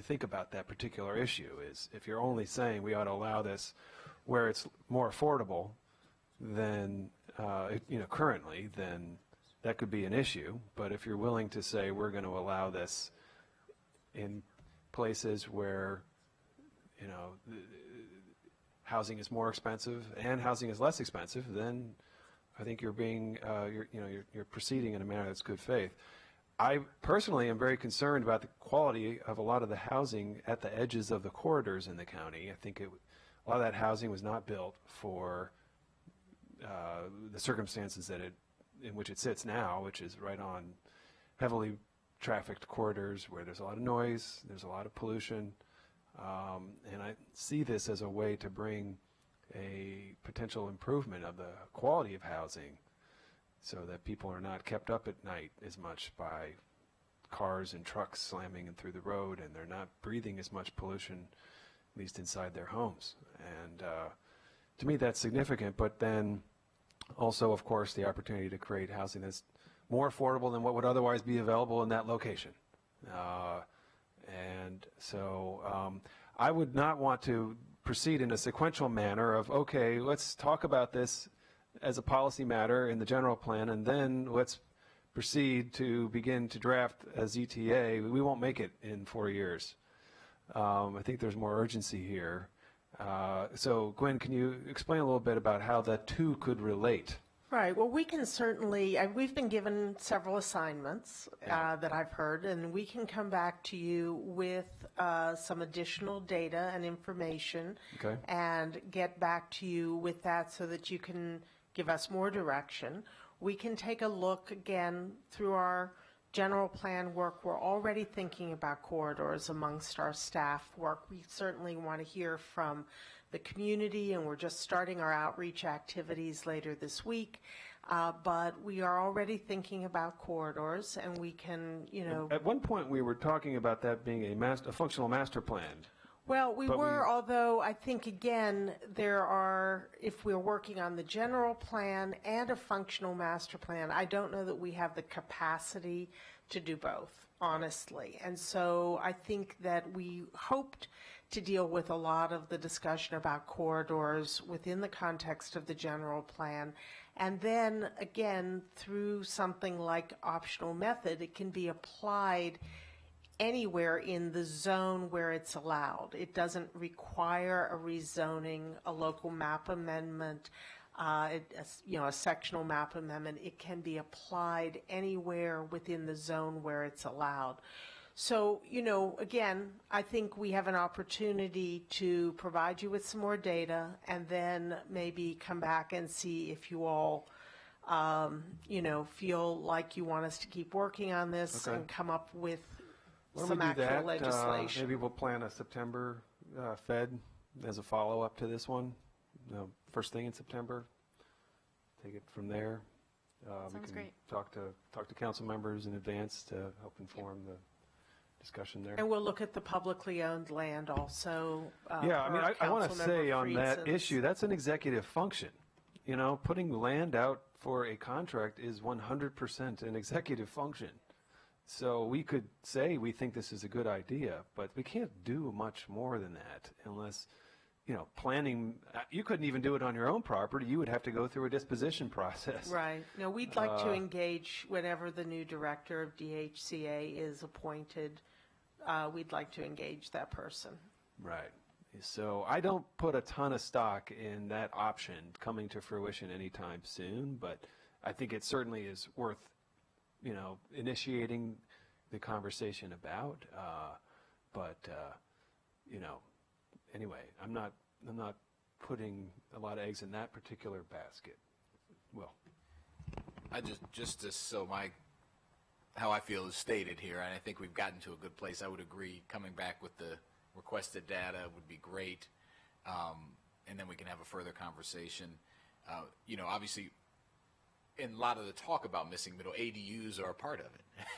think about that particular issue, is if you're only saying we ought to allow this where it's more affordable than currently, then that could be an issue. But if you're willing to say we're going to allow this in places where housing is more expensive and housing is less expensive, then I think you're proceeding in a manner that's good faith. I personally am very concerned about the quality of a lot of the housing at the edges of the corridors in the county. I think a lot of that housing was not built for the circumstances in which it sits now, which is right on heavily trafficked corridors where there's a lot of noise, there's a lot of pollution, and I see this as a way to bring a potential improvement of the quality of housing, so that people are not kept up at night as much by cars and trucks slamming in through the road, and they're not breathing as much pollution, at least inside their homes. And to me, that's significant. But then also, of course, the opportunity to create housing that's more affordable than what would otherwise be available in that location. And so I would not want to proceed in a sequential manner of, okay, let's talk about this as a policy matter in the general plan, and then let's proceed to begin to draft a ZTA. We won't make it in 4 years. I think there's more urgency here. So Gwen, can you explain a little bit about how the two could relate? Right, well, we can certainly, we've been given several assignments that I've heard, and we can come back to you with some additional data and information. Okay. And get back to you with that so that you can give us more direction. We can take a look again through our general plan work. We're already thinking about corridors amongst our staff work. We certainly want to hear from the community, and we're just starting our outreach activities later this week. But we are already thinking about corridors, and we can, At one point, we were talking about that being a functional master plan. Well, although I think, again, if we're working on the general plan and a functional master plan, I don't know that we have the capacity to do both, honestly. And so I think that we hoped to deal with a lot of the discussion about corridors within the context of the general plan. And then, again, through something like optional method, it can be applied anywhere in the zone where it's allowed. It doesn't require a rezoning, a local map amendment, a sectional map amendment. It can be applied anywhere within the zone where it's allowed. So, again, I think we have an opportunity to provide you with some more data and then maybe come back and see if you all feel like you want us to keep working on this and come up with some actual legislation. Maybe we'll plan a September Fed as a follow-up to this one. First thing in September. Take it from there. We can great. talk to council members in advance to help inform the discussion there. And we'll look at the publicly owned land also. I want to say on that issue, that's an executive function. Putting land out for a contract is 100% an executive function. So we could say we think this is a good idea, but we can't do much more than that unless, planning, you couldn't even do it on your own property. You would have to go through a disposition process. Right. No, we'd like to engage whenever the new director of DHCA is appointed. We'd like to engage that person. Right. So I don't put a ton of stock in that option coming to fruition anytime soon, but I think it certainly is worth initiating the conversation about, anyway, I'm not putting a lot of eggs in that particular basket. Well, I how I feel is stated here, and I think we've gotten to a good place. I would agree, coming back with the requested data would be great, and then we can have a further conversation. Obviously, in a lot of the talk about missing middle, ADUs are a part of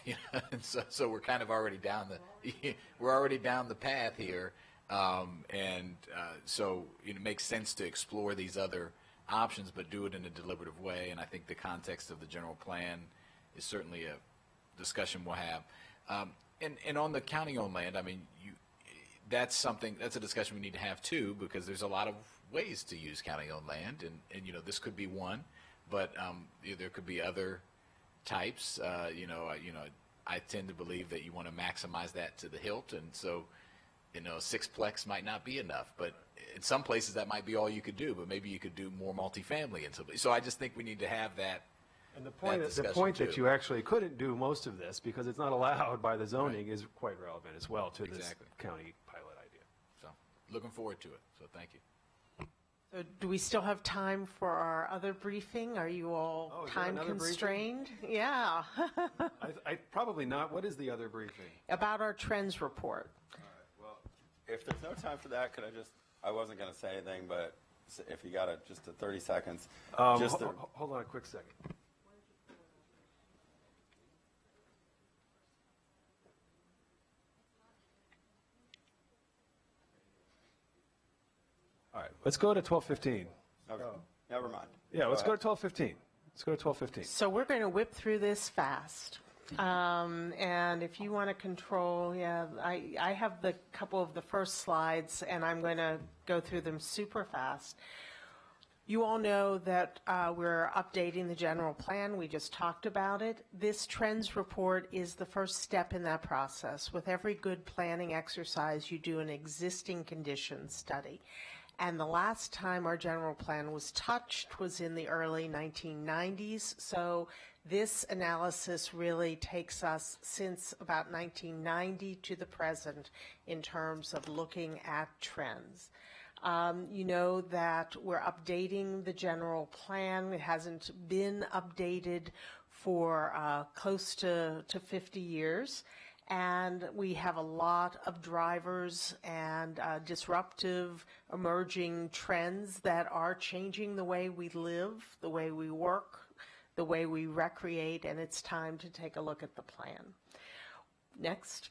it. And so we're kind of already down the path here, so it makes sense to explore these other options, but do it in a deliberative way. And I think the context of the general plan is certainly a discussion we'll have. And on the county-owned land, that's a discussion we need to have too, because there's a lot of ways to use county-owned land, and this could be one. But there could be other types. I tend to believe that you want to maximize that to the hilt, and so sixplex might not be enough. But in some places that might be all you could do. But maybe you could do more multifamily and so I just think we need to have that. And the point that you actually couldn't do most of this because it's not allowed by the zoning is quite relevant as well to this county pilot idea. So looking forward to it. So thank you. So do we still have time for our other briefing? Are you all time constrained? Yeah. I probably not. What is the other briefing? About our trends report. All right. Well, if there's no time for that, I wasn't going to say anything, but if you got just 30 seconds. Hold on a quick second. All right, let's go to 12:15. Okay. Never mind. Yeah, let's go to 12:15. Let's go to 12:15. So we're going to whip through this fast. And if you want to control, I have the couple of the first slides, and I'm going to go through them super fast. You all know that we're updating the general plan. We just talked about it. This trends report is the first step in that process. With every good planning exercise, you do an existing conditions study. And the last time our general plan was touched was in the early 1990s. So this analysis really takes us since about 1990 to the present in terms of looking at trends. You know that we're updating the general plan. It hasn't been updated for close to 50 years. And we have a lot of drivers and disruptive emerging trends that are changing the way we live, the way we work, the way we recreate, and it's time to take a look at the plan. Next.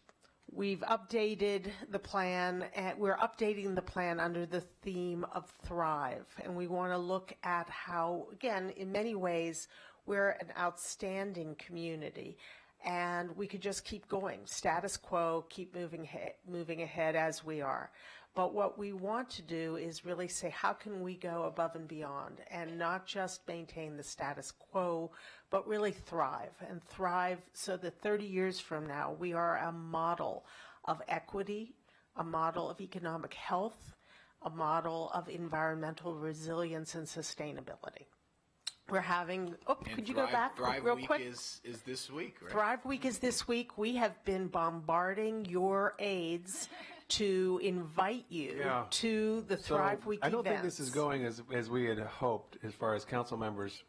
We've updated the plan, and we're updating the plan under the theme of Thrive. And we want to look at how, again, in many ways, we're an outstanding community. And we could just keep going, status quo, keep moving ahead as we are. But what we want to do is really say, how can we go above and beyond and not just maintain the status quo, but really thrive and thrive so that 30 years from now, we are a model of equity, a model of economic health, a model of environmental resilience and sustainability. We're having, could you go back real quick? Thrive Week is this week, right? Thrive Week is this week. We have been bombarding your aides to invite you to the Thrive Week I don't think events. this is going as we had hoped as far as council members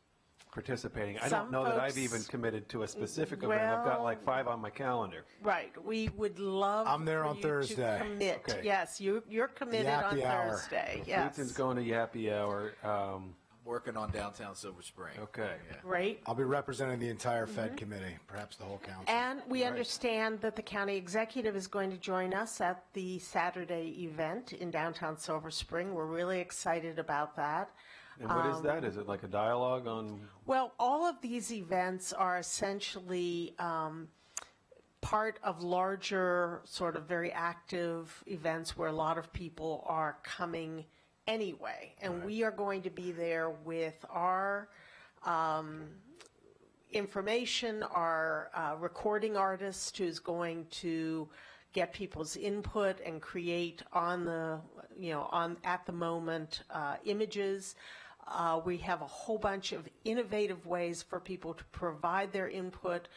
participating. I Some don't know that I've folks- even committed to a specific event. I've got like 5 on my calendar. Right. We would love I'm there for on you Thursday. to commit. Okay. Yes, you're committed on Yappy hour. Thursday. Yes. Ethan's going to Yappy Hour. Working on downtown Silver Spring. Okay. Yeah. Great. I'll be representing the entire Fed committee, perhaps the whole council. And we understand that the county executive is going to join us at the Saturday event in downtown Silver Spring. We're really excited about that. And what is that? Is it like a dialogue on? Well, all of these events are essentially part of larger, sort of very active events where a lot of people are coming anyway. And we are going to be there with our information, our recording artist who's going to get people's input and create on the, at the moment images. We have a whole bunch of innovative ways for people to provide their input.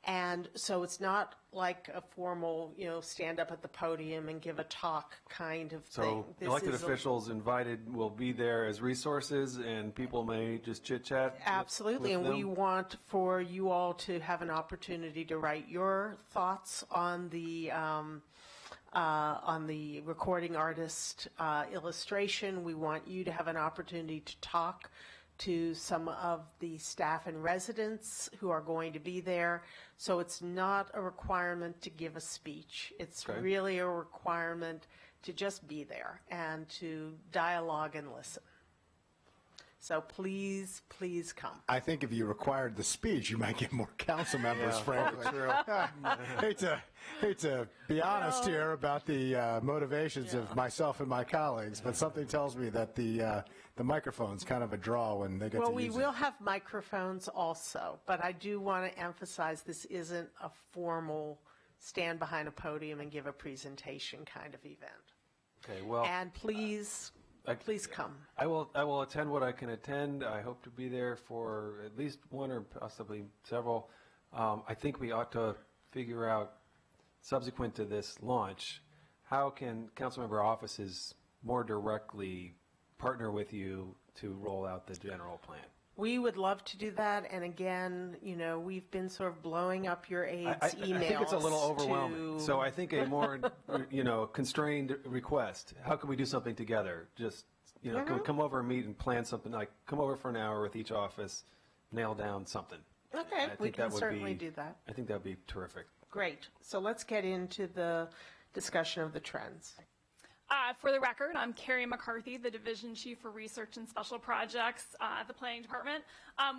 And so it's not like a formal, stand up at the podium and give a talk kind of thing. So elected officials invited will be there as resources, and people may just chit chat. Absolutely, and we want for you all to have an opportunity to write your thoughts on the recording artist illustration. We want you to have an opportunity to talk to some of the staff and residents who are going to be there. So it's not a requirement to give a speech. It's really a requirement to just be there and to dialogue and listen. So please, please come. I think if you required the speech, you might get more council members, frankly. hate to be honest here about the motivations of myself and my colleagues, but something tells me that the microphone's kind of a draw when they get Well, to we use will have microphones also, but I do want to emphasize this isn't a formal stand behind a podium and give a presentation kind of event. Okay, well. And please come. I will attend what I can attend. I hope to be there for at least one or possibly several. I think we ought to figure out, subsequent to this launch, how can councilmember offices more directly partner with you to roll out the general plan? We would love to do that, and again, we've been sort of blowing up your aides' emails. I think it's a little overwhelming. to- So I think a more, constrained request. How can we do something together? Just, can we come over and meet and plan something, like come over for an hour with each office, nail down something. Okay, I we think can that would certainly be- do that. I think that would be terrific. Great. So let's get into the discussion of the trends. For the record, I'm Carrie McCarthy, the Division Chief for Research and Special Projects at the Planning Department.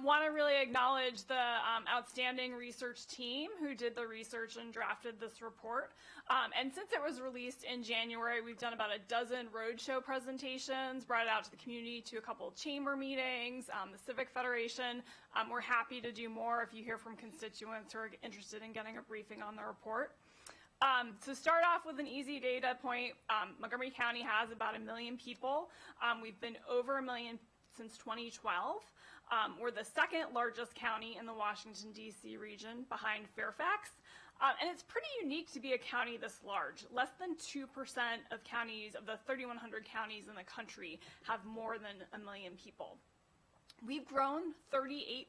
Want to really acknowledge the outstanding research team who did the research and drafted this report. And since it was released in January, we've done about a dozen roadshow presentations, brought it out to the community to a couple of chamber meetings, the Civic Federation. We're happy to do more if you hear from constituents who are interested in getting a briefing on the report. So start off with an easy data point. Montgomery County has about 1 million people. We've been over 1 million since 2012. We're the second largest county in the Washington, D.C. region behind Fairfax. And it's pretty unique to be a county this large. Less than 2% of counties, of the 3,100 counties in the country, have more than 1 million people. We've grown 38%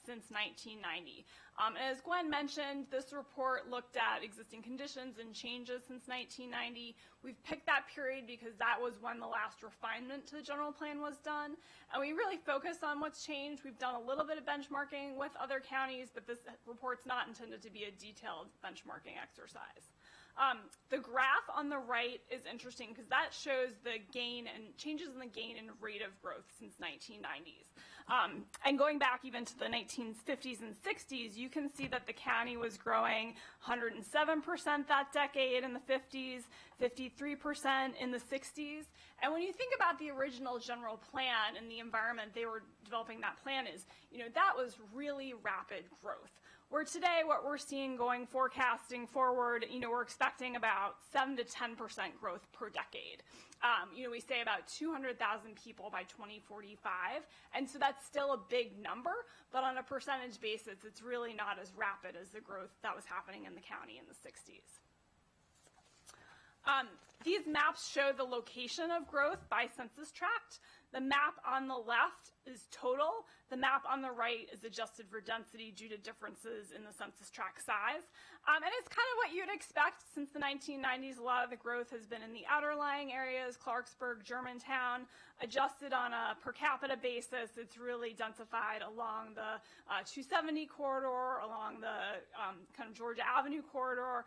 since 1990. And as Gwen mentioned, this report looked at existing conditions and changes since 1990. We've picked that period because that was when the last refinement to the general plan was done. And we really focused on what's changed. We've done a little bit of benchmarking with other counties, but this report's not intended to be a detailed benchmarking exercise. The graph on the right is interesting because that shows the gain and changes in the gain and rate of growth since 1990s. And going back even to the 1950s and 60s, you can see that the county was growing 107% that decade in the 50s, 53% in the 60s. And when you think about the original general plan and the environment they were developing that plan is, that was really rapid growth. Where today, what we're seeing forecasting forward, we're expecting about 7 to 10% growth per decade. We say about 200,000 people by 2045, and so that's still a big number, but on a percentage basis, it's really not as rapid as the growth that was happening in the county in the 60s. These maps show the location of growth by census tract. The map on the left is total. The map on the right is adjusted for density due to differences in the census tract size. And it's kind of what you'd expect since the 1990s. A lot of the growth has been in the outer lying areas, Clarksburg, Germantown. Adjusted on a per capita basis, it's really densified along the 270 corridor, along the kind of Georgia Avenue corridor,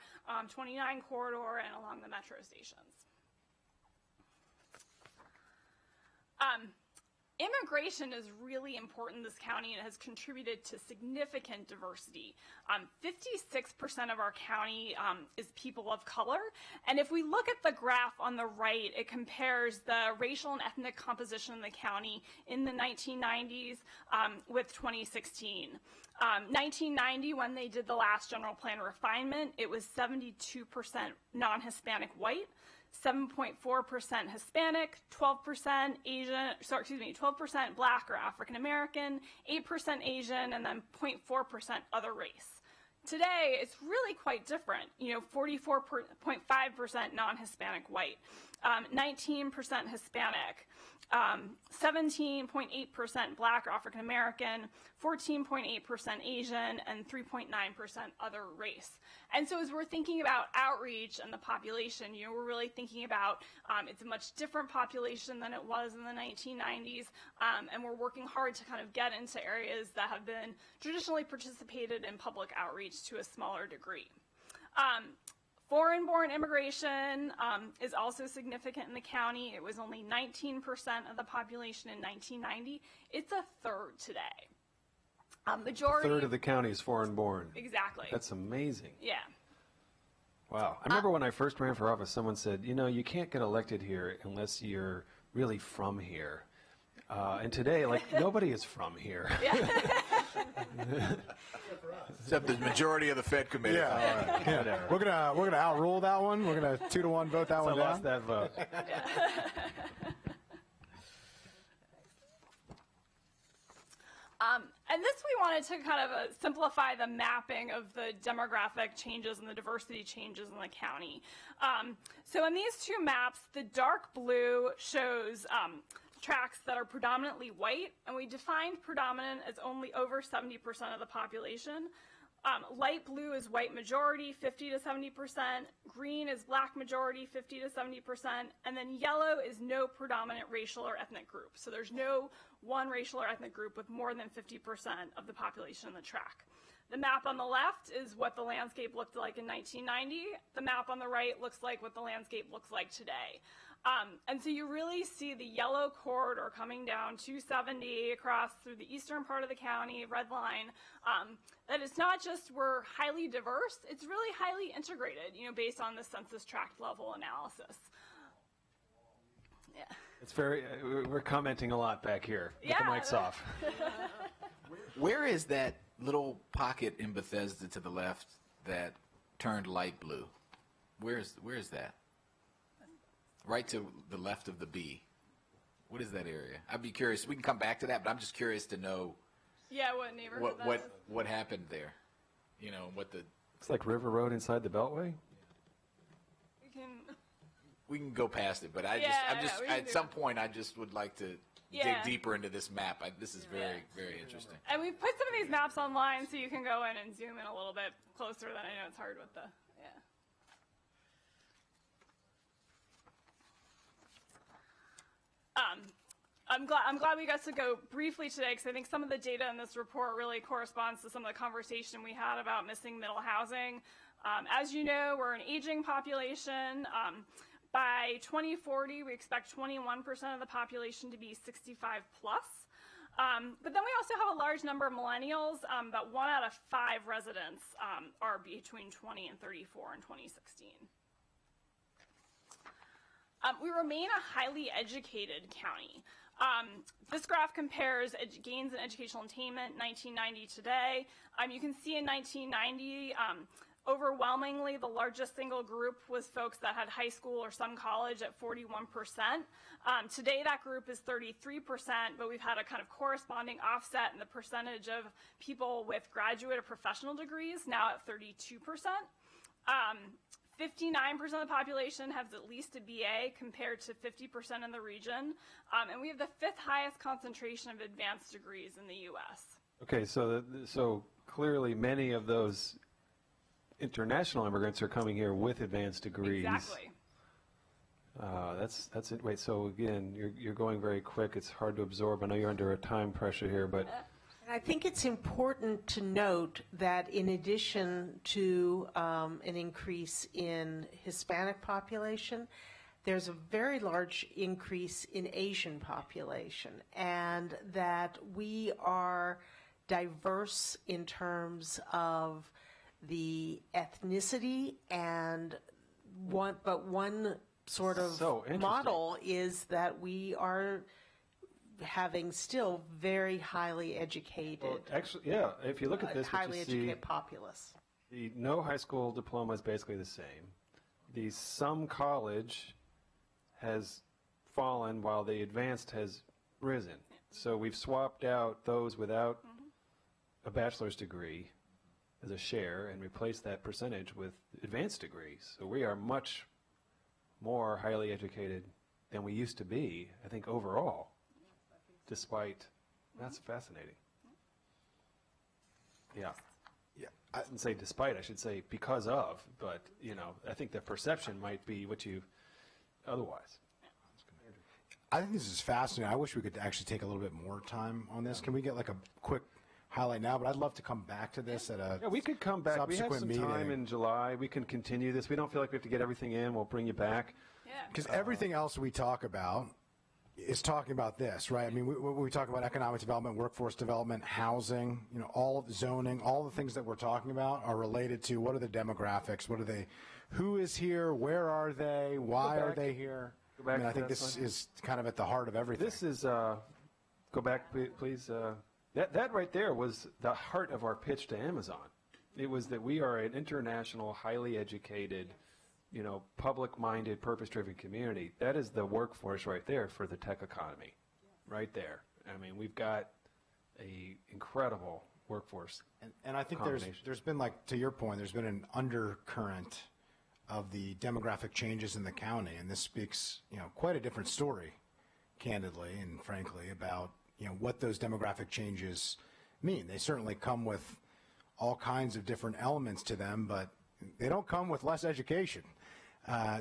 29 corridor, and along the metro stations. Immigration is really important in this county and has contributed to significant diversity. 56% of our county is people of color. And if we look at the graph on the right, it compares the racial and ethnic composition in the county in the 1990s with 2016. 1990, when they did the last general plan refinement, it was 72% non-Hispanic white, 7.4% Hispanic, 12% Asian, 12% Black or African American, 8% Asian, and then 0.4% other race. Today, it's really quite different. 44.5% non-Hispanic white, 19% Hispanic, 17.8% Black or African American, 14.8% Asian, and 3.9% other race. And so as we're thinking about outreach and the population, we're really thinking about it's a much different population than it was in the 1990s, and we're working hard to kind of get into areas that have been traditionally participated in public outreach to a smaller degree. Foreign-born immigration is also significant in the county. It was only 19% of the population in 1990. It's a third today. Majority. A third of the county is foreign-born. Exactly. That's amazing. Yeah. Wow. I remember when I first ran for office, someone said, you can't get elected here unless you're really from here. And today, nobody is from here. Except the majority of the Fed committee. Yeah. Yeah. We're gonna outrule that one. We're gonna 2-1 vote that one down. I lost that vote. And this we wanted to kind of simplify the mapping of the demographic changes and the diversity changes in the county. So in these two maps, the dark blue shows tracts that are predominantly white, and we defined predominant as only over 70% of the population. Light blue is white majority, 50 to 70%. Green is Black majority, 50 to 70%. And then yellow is no predominant racial or ethnic group. So there's no one racial or ethnic group with more than 50% of the population in the tract. The map on the left is what the landscape looked like in 1990. The map on the right looks like what the landscape looks like today. And so you really see the yellow corridor coming down 270 across through the eastern part of the county, red line, that it's not just we're highly diverse, it's really highly integrated, based on the census tract level analysis. Yeah. It's we're commenting a lot back here. Get the mics off. Where is that little pocket in Bethesda to the left that turned light blue? Where is that? Right to the left of the B. What is that area? I'd be curious. We can come back to that, but I'm just curious to know Yeah, what neighborhood that is. what happened there. You know, what the It's like River Road inside the Beltway? we can go past it, but we can at do some it. point I just would like to Yeah. dig deeper into this map. This is very, very interesting. And we've put some of these maps online so you can go in and zoom in a little bit closer. Than I know it's hard with the, yeah. I'm glad we got to go briefly today because I think some of the data in this report really corresponds to some of the conversation we had about missing middle housing. As you know, we're an aging population. By 2040, we expect 21% of the population to be 65 plus. But then we also have a large number of millennials. About 1 out of 5 residents are between 20 and 34 in 2016. We remain a highly educated county. This graph compares gains in educational attainment 1990 today. You can see in 1990, overwhelmingly, the largest single group was folks that had high school or some college at 41%. Today, that group is 33%, but we've had a kind of corresponding offset in the percentage of people with graduate or professional degrees, now at 32%. 59% of the population has at least a BA compared to 50% in the region. And we have the 5th highest concentration of advanced degrees in the U.S. Okay, so clearly many of those international immigrants are coming here with advanced degrees. Exactly. That's it. Wait, so again, you're going very quick. It's hard to absorb. I know you're under a time pressure here, but And I think it's important to note that in addition to an increase in Hispanic population, there's a very large increase in Asian population, and that we are diverse in terms of the ethnicity, and one sort of So interesting. model is that we are having still very highly educated, actually, yeah, if you look at this, highly what you see, educated populace. the no high school diploma is basically the same. The some college has fallen while the advanced has risen. So we've swapped out those without a bachelor's degree as a share and replaced that percentage with advanced degrees. So we are much more highly educated than we used to be, I think, overall, despite, that's fascinating. Yeah. Yeah, I didn't say despite, I should say because of, but, you know, I think the perception might be what you otherwise. I think this is fascinating. I wish we could actually take a little bit more time on this. Can we get like a quick highlight now? But I'd love to come back to this at a Yeah, we could come back. We have subsequent some meeting. time in July. We can continue this. We don't feel like we have to get everything in. We'll bring you back. Yeah. Because everything else we talk about is talking about this, right? I mean, we talk about economic development, workforce development, housing, you know, all of zoning, all the things that we're talking about are related to what are the demographics, what are they, who is here, where are they, why are they here? Go back I mean, I to think that this slide. is kind of at the heart of everything. This is, go back, please. That right there was the heart of our pitch to Amazon. It was that we are an international, highly educated, you know, public-minded, purpose-driven community. That is the workforce right there for the tech economy, right there. I mean, we've got a incredible workforce. And I think combination. there's been, like, to your point, there's been an undercurrent of the demographic changes in the county, and this speaks, you know, quite a different story, candidly and frankly, about, you know, what those demographic changes mean. They certainly come with all kinds of different elements to them, but they don't come with less education.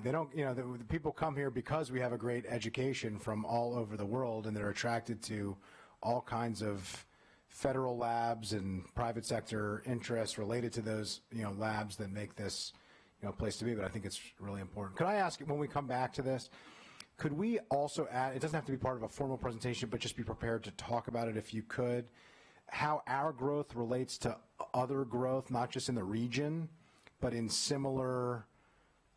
They don't, you know, the people come here because we have a great education from all over the world, and they're attracted to all kinds of federal labs and private sector interests related to those, you know, labs that make this, you know, a place to be. But I think it's really important. Could I ask, when we come back to this, could we also add, it doesn't have to be part of a formal presentation, but just be prepared to talk about it if you could, how our growth relates to other growth, not just in the region, but in similar,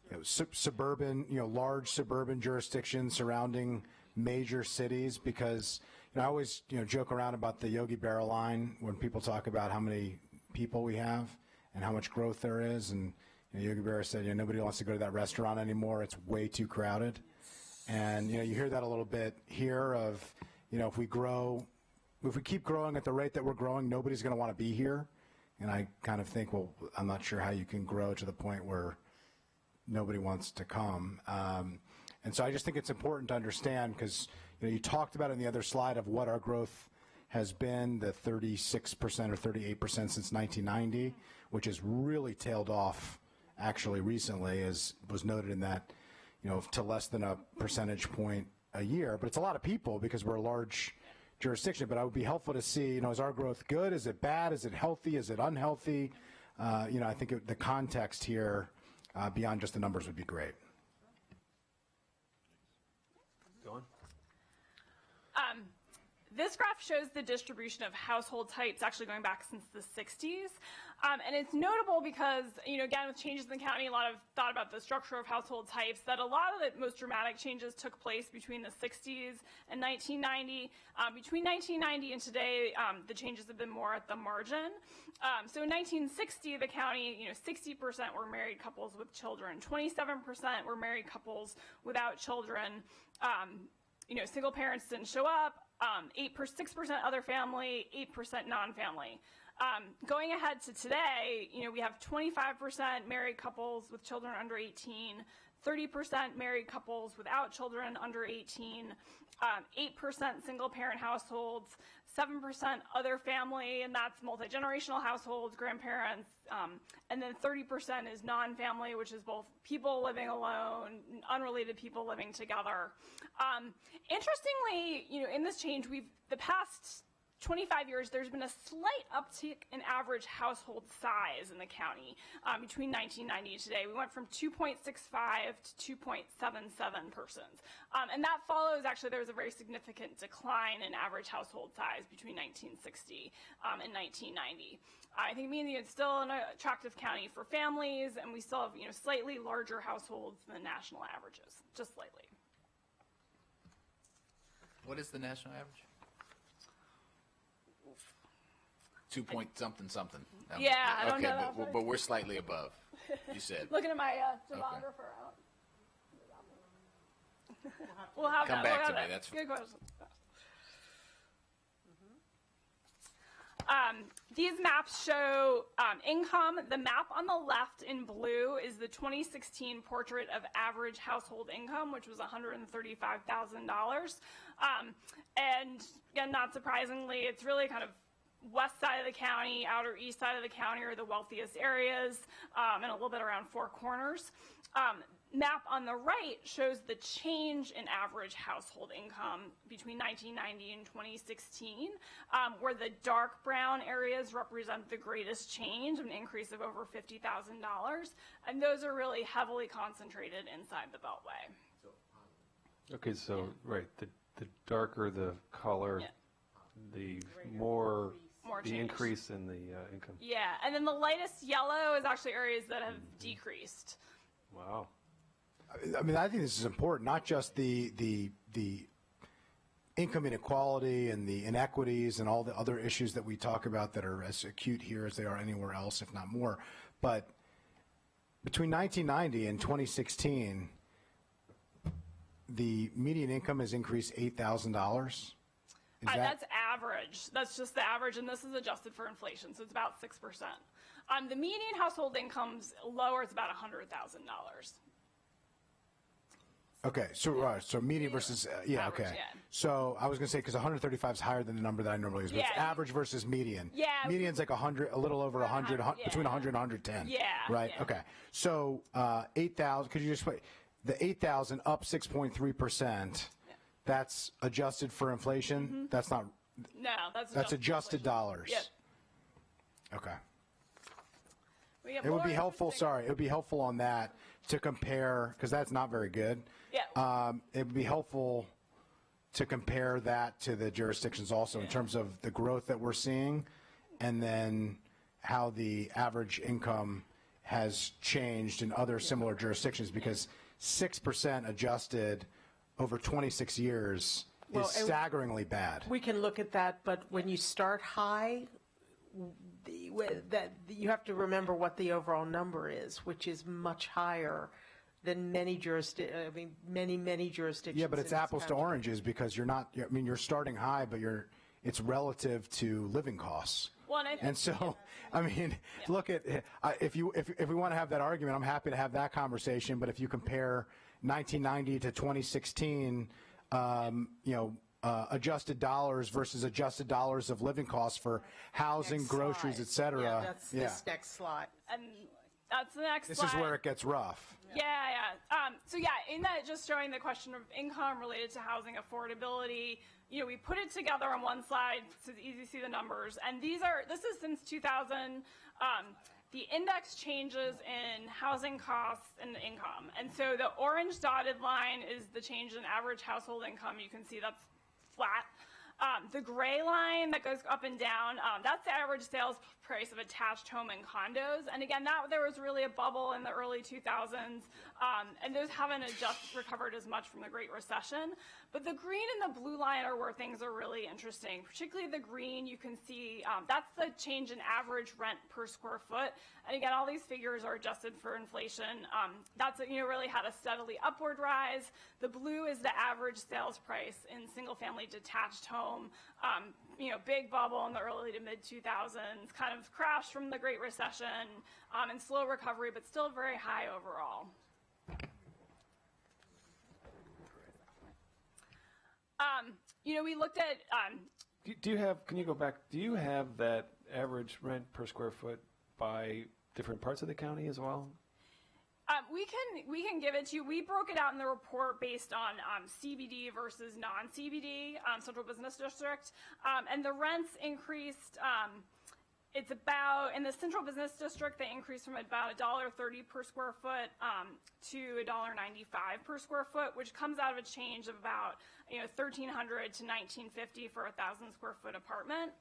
you know, suburban, you know, large suburban jurisdictions surrounding major cities? Because, you know, I always, you know, joke around about the Yogi Berra line when people talk about how many people we have and how much growth there is. And, you Yogi Berra said, nobody wants to go to that restaurant anymore. It's way too crowded. And, you hear that a little bit here of, if we keep growing at the rate that we're growing, nobody's going to want to be here. And I kind of think, well, I'm not sure how you can grow to the point where nobody wants to come. And so I just think it's important to understand because, you talked about in the other slide of what our growth has been, the 36% or 38% since 1990, which has really tailed off actually recently, as was noted in that, to less than a percentage point a year. But it's a lot of people because we're a large jurisdiction. But I would be helpful to see, is our growth good? Is it bad? Is it healthy? Is it unhealthy? I think the context here, beyond just the numbers, would be great. Go on. This graph shows the distribution of household types actually going back since the 60s. And it's notable because, again, with changes in the county, a lot of thought about the structure of household types, that a lot of the most dramatic changes took place between the 60s and 1990. Between 1990 and today, the changes have been more at the margin. So in 1960, the county, 60% were married couples with children, 27% were married couples without children. Single parents didn't show up. 6% other family, 8% non-family. Going ahead to today, we have 25% married couples with children under 18, 30% married couples without children under 18, 8% single-parent households, 7% other family, and that's multi-generational households, grandparents, and then 30% is non-family, which is both people living alone, unrelated people living together. Interestingly, in this change, the past 25 years, there's been a slight uptick in average household size in the county between 1990 and today. We went from 2.65 to 2.77 persons. And that follows, actually, there was a very significant decline in average household size between 1960 and 1990. I think it's still an attractive county for families, and we still have, slightly larger households than national averages, just slightly. What is the national average? 2 point something. Yeah, I don't know. But we're slightly above, you said. Looking at my demographer out. We'll have Come that. back we'll to me. That. That's good question. These maps show income. The map on the left in blue is the 2016 portrait of average household income, which was $135,000. And again, not surprisingly, it's really kind of west side of the county, outer east side of the county are the wealthiest areas, and a little bit around Four Corners. Map on the right shows the change in average household income between 1990 and 2016, where the dark brown areas represent the greatest change, an increase of over $50,000, and those are really heavily concentrated inside the Beltway. Okay, so, right, the darker the color, the more the change. increase in the income. Yeah, and then the lightest yellow is actually areas that have decreased. Wow. I think this is important, not just the income inequality and the inequities and all the other issues that we talk about that are as acute here as they are anywhere else, if not more. But between 1990 and 2016, the median income has increased $8,000. That's average. That's just the average, and this is adjusted for inflation, so it's about 6%. The median household income's lower, it's about $100,000. Okay, so median versus, Average, okay. yeah. So I was going to say, because 135 is higher than the number that I normally use, but it's Yeah. average versus median. Yeah. Median's like 100, a little over 100, Yeah. between 100 and 110. Yeah, Right, yeah. okay. So 8,000, could you just wait, the 8,000 up 6.3%, that's adjusted for inflation? Mm-hmm. That's not, No, that's adjusted inflation. dollars? Yep. Okay. We get It would more be helpful, interesting- sorry, it would be helpful on that to compare, because that's not very good. Yeah. It would be helpful to compare that to the jurisdictions also in terms of the growth that we're seeing and then how the average income has changed in other similar jurisdictions, because 6% adjusted over 26 years Well, is staggeringly bad. We can look at that, but when you start high, that you have to remember what the overall number is, which is much higher than many many jurisdictions. Yeah, but it's in this apples to country. oranges because you're not, I mean, you're starting high, but it's relative to living costs. Well, and I think, And so, I mean, look at, if we want to have that argument, I'm happy to have that conversation, but if you compare 1990 to 2016, adjusted dollars versus adjusted dollars of living costs for housing, Next groceries, slide. et cetera. Yeah, that's this next slide. and that's the next This slide. is where it gets rough. Yeah. So yeah, in that, just showing the question of income related to housing affordability, we put it together on one slide so it's easy to see the numbers. And this is since 2000. The index changes in housing costs and income. And so the orange dotted line is the change in average household income. You can see that's flat. The gray line that goes up and down, that's the average sales price of attached home and condos. And again, there was really a bubble in the early 2000s, and those haven't recovered as much from the Great Recession. But the green and the blue line are where things are really interesting. Particularly the green, you can see that's the change in average rent per square foot. And again, all these figures are adjusted for inflation. That's really had a steadily upward rise. The blue is the average sales price in single-family detached home. Big bubble in the early to mid 2000s, kind of crash from the Great Recession, and slow recovery, but still very high overall. We looked at. Do you have? Can you go back? Do you have that average rent per square foot by different parts of the county as well? We can give it to you. We broke it out in the report based on CBD versus non-CBD, Central Business District, and the rents increased. It's about, in the Central Business District, they increased from about $1.30 per square foot to $1.95 per square foot, which comes out of a change of about $1,300 to $1,950 for a 1,000 square foot apartment.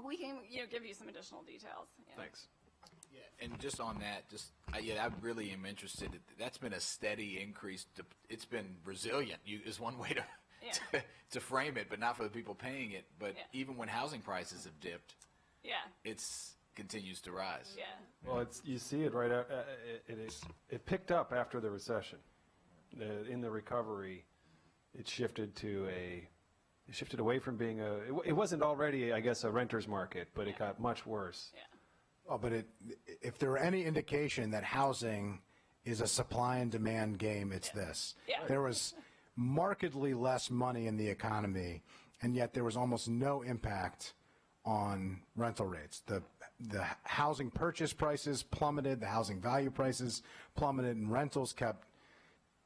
We can give you some additional details. Yeah. Thanks. Yeah, and just on that, I really am interested. That's been a steady increase. It's been resilient. Is one way to frame it, but not for the people paying it. But even when housing prices have dipped, it continues to rise. Yeah. Well, you see it right out. It picked up after the recession. In the recovery, it shifted away from being it wasn't already, I guess, a renter's market, but it got much worse. Yeah. Oh, but if there were any indication that housing is a supply and demand game, it's this. Yeah. There was markedly less money in the economy, and yet there was almost no impact on rental rates. The housing purchase prices plummeted, the housing value prices plummeted, and rentals kept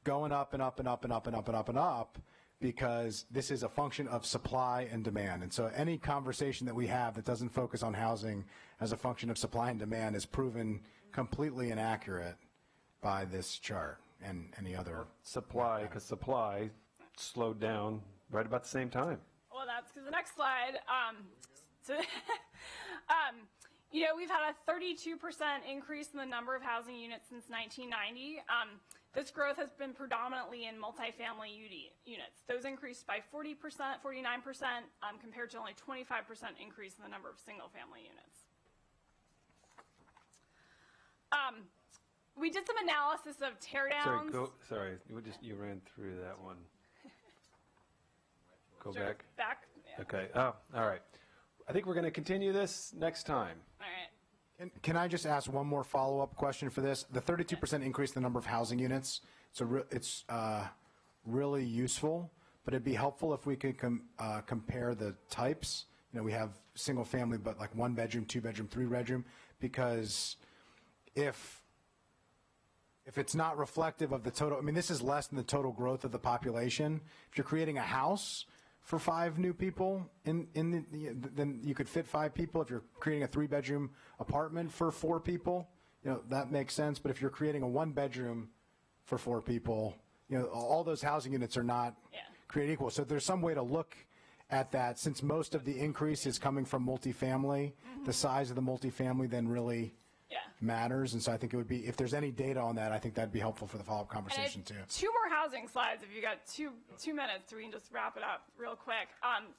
going up and up and up and up and up and up and up, because this is a function of supply and demand. And so any conversation that we have that doesn't focus on housing as a function of supply and demand is proven completely inaccurate by this chart and any other. Supply, because supply slowed down right about the same time. Well, that's because the next slide. We've had a 32% increase in the number of housing units since 1990. This growth has been predominantly in multifamily units. Those increased by 40%, 49%, compared to only 25% increase in the number of single-family units. We did some analysis of teardowns. Sorry, you ran through that one. Go Sure, back. Back. Yeah. Okay. Oh, all right. I think we're going to continue this next time. All right. Can I just ask one more follow-up question for this? The 32% increase in the number of housing units, it's really useful, but it'd be helpful if we could compare the types. We have single family, but like 1 bedroom, 2 bedroom, 3 bedroom, because if it's not reflective of the total, this is less than the total growth of the population. If you're creating a house for 5 new people, then you could fit 5 people. If you're creating a 3-bedroom apartment for 4 people, that makes sense. But if you're creating a 1-bedroom for 4 people, all those housing units are not created equal. So there's some way to look at that, since most of the increase is coming from multifamily. The size of the multifamily then really matters. And so I think it would be, if there's any data on that, I think that'd be helpful for the follow-up conversation too. Two more housing slides if you got two minutes, so we can just wrap it up real quick.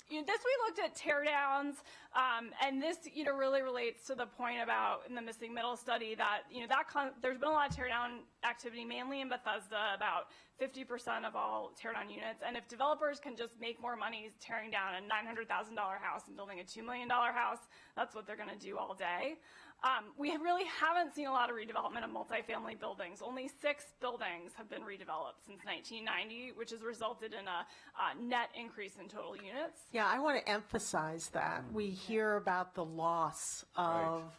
This we looked at teardowns, and this really relates to the point about in the missing middle study that there's been a lot of teardown activity, mainly in Bethesda, about 50% of all teardown units. And if developers can just make more money tearing down a $900,000 house and building a $2 million house, that's what they're going to do all day. We really haven't seen a lot of redevelopment of multifamily buildings. Only 6 buildings have been redeveloped since 1990, which has resulted in a net increase in total units. Yeah, I want to emphasize that. We hear about the loss of,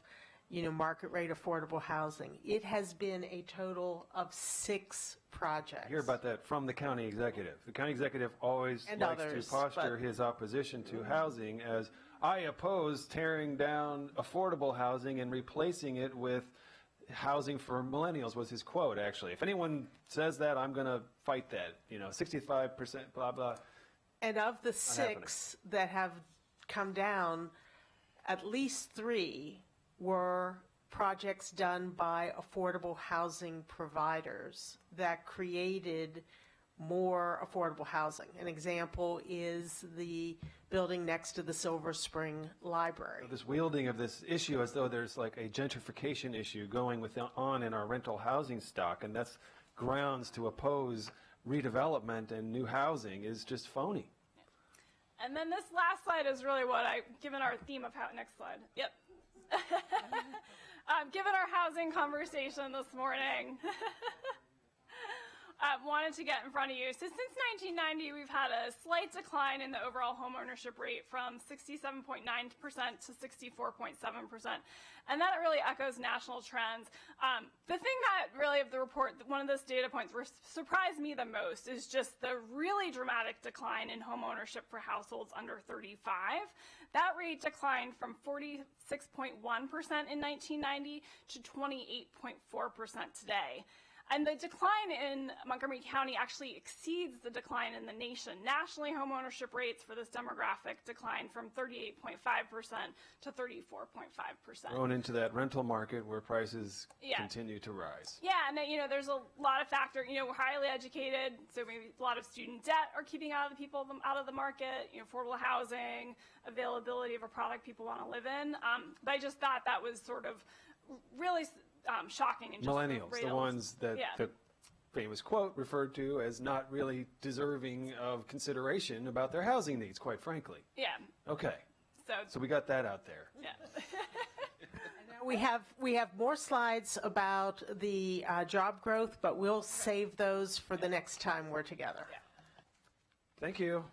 market rate affordable housing. It has been a total of 6 projects. I hear about that from the county executive. The county executive always And likes others, to posture but- his opposition to housing as, I oppose tearing down affordable housing and replacing it with housing for millennials, was his quote, actually. If anyone says that, I'm going to fight that. 65%, blah, blah. And of the 6 that have come down, at least 3 were projects done by affordable housing providers that created more affordable housing. An example is the building next to the Silver Spring Library. This wielding of this issue as though there's like a gentrification issue going on in our rental housing stock, and that's grounds to oppose redevelopment and new housing is just phony. And then this last slide is really what given our theme of next slide. Yep. Given our housing conversation this morning, wanted to get in front of you. So since 1990, we've had a slight decline in the overall home ownership rate from 67.9% to 64.7%. And that really echoes national trends. The thing that really of the report, one of those data points where surprised me the most is just the really dramatic decline in home ownership for households under 35. That rate declined from 46.1% in 1990 to 28.4% today. And the decline in Montgomery County actually exceeds the decline in the nation. Nationally, home ownership rates for this demographic declined from 38.5% to 34.5%. Thrown into that rental market where prices continue to rise. Yeah, and there's a lot of factors. We're highly educated, so maybe a lot of student debt are keeping out of the market. Affordable housing, availability of a product people want to live in. But I just thought that was sort of really shocking. And just Millennials, the ones that the famous quote referred to as not really deserving of consideration about their housing needs, quite frankly. Yeah. Okay. So we got that out there. Yeah. We have more slides about the job growth, but we'll save those for the next time we're together. Thank you.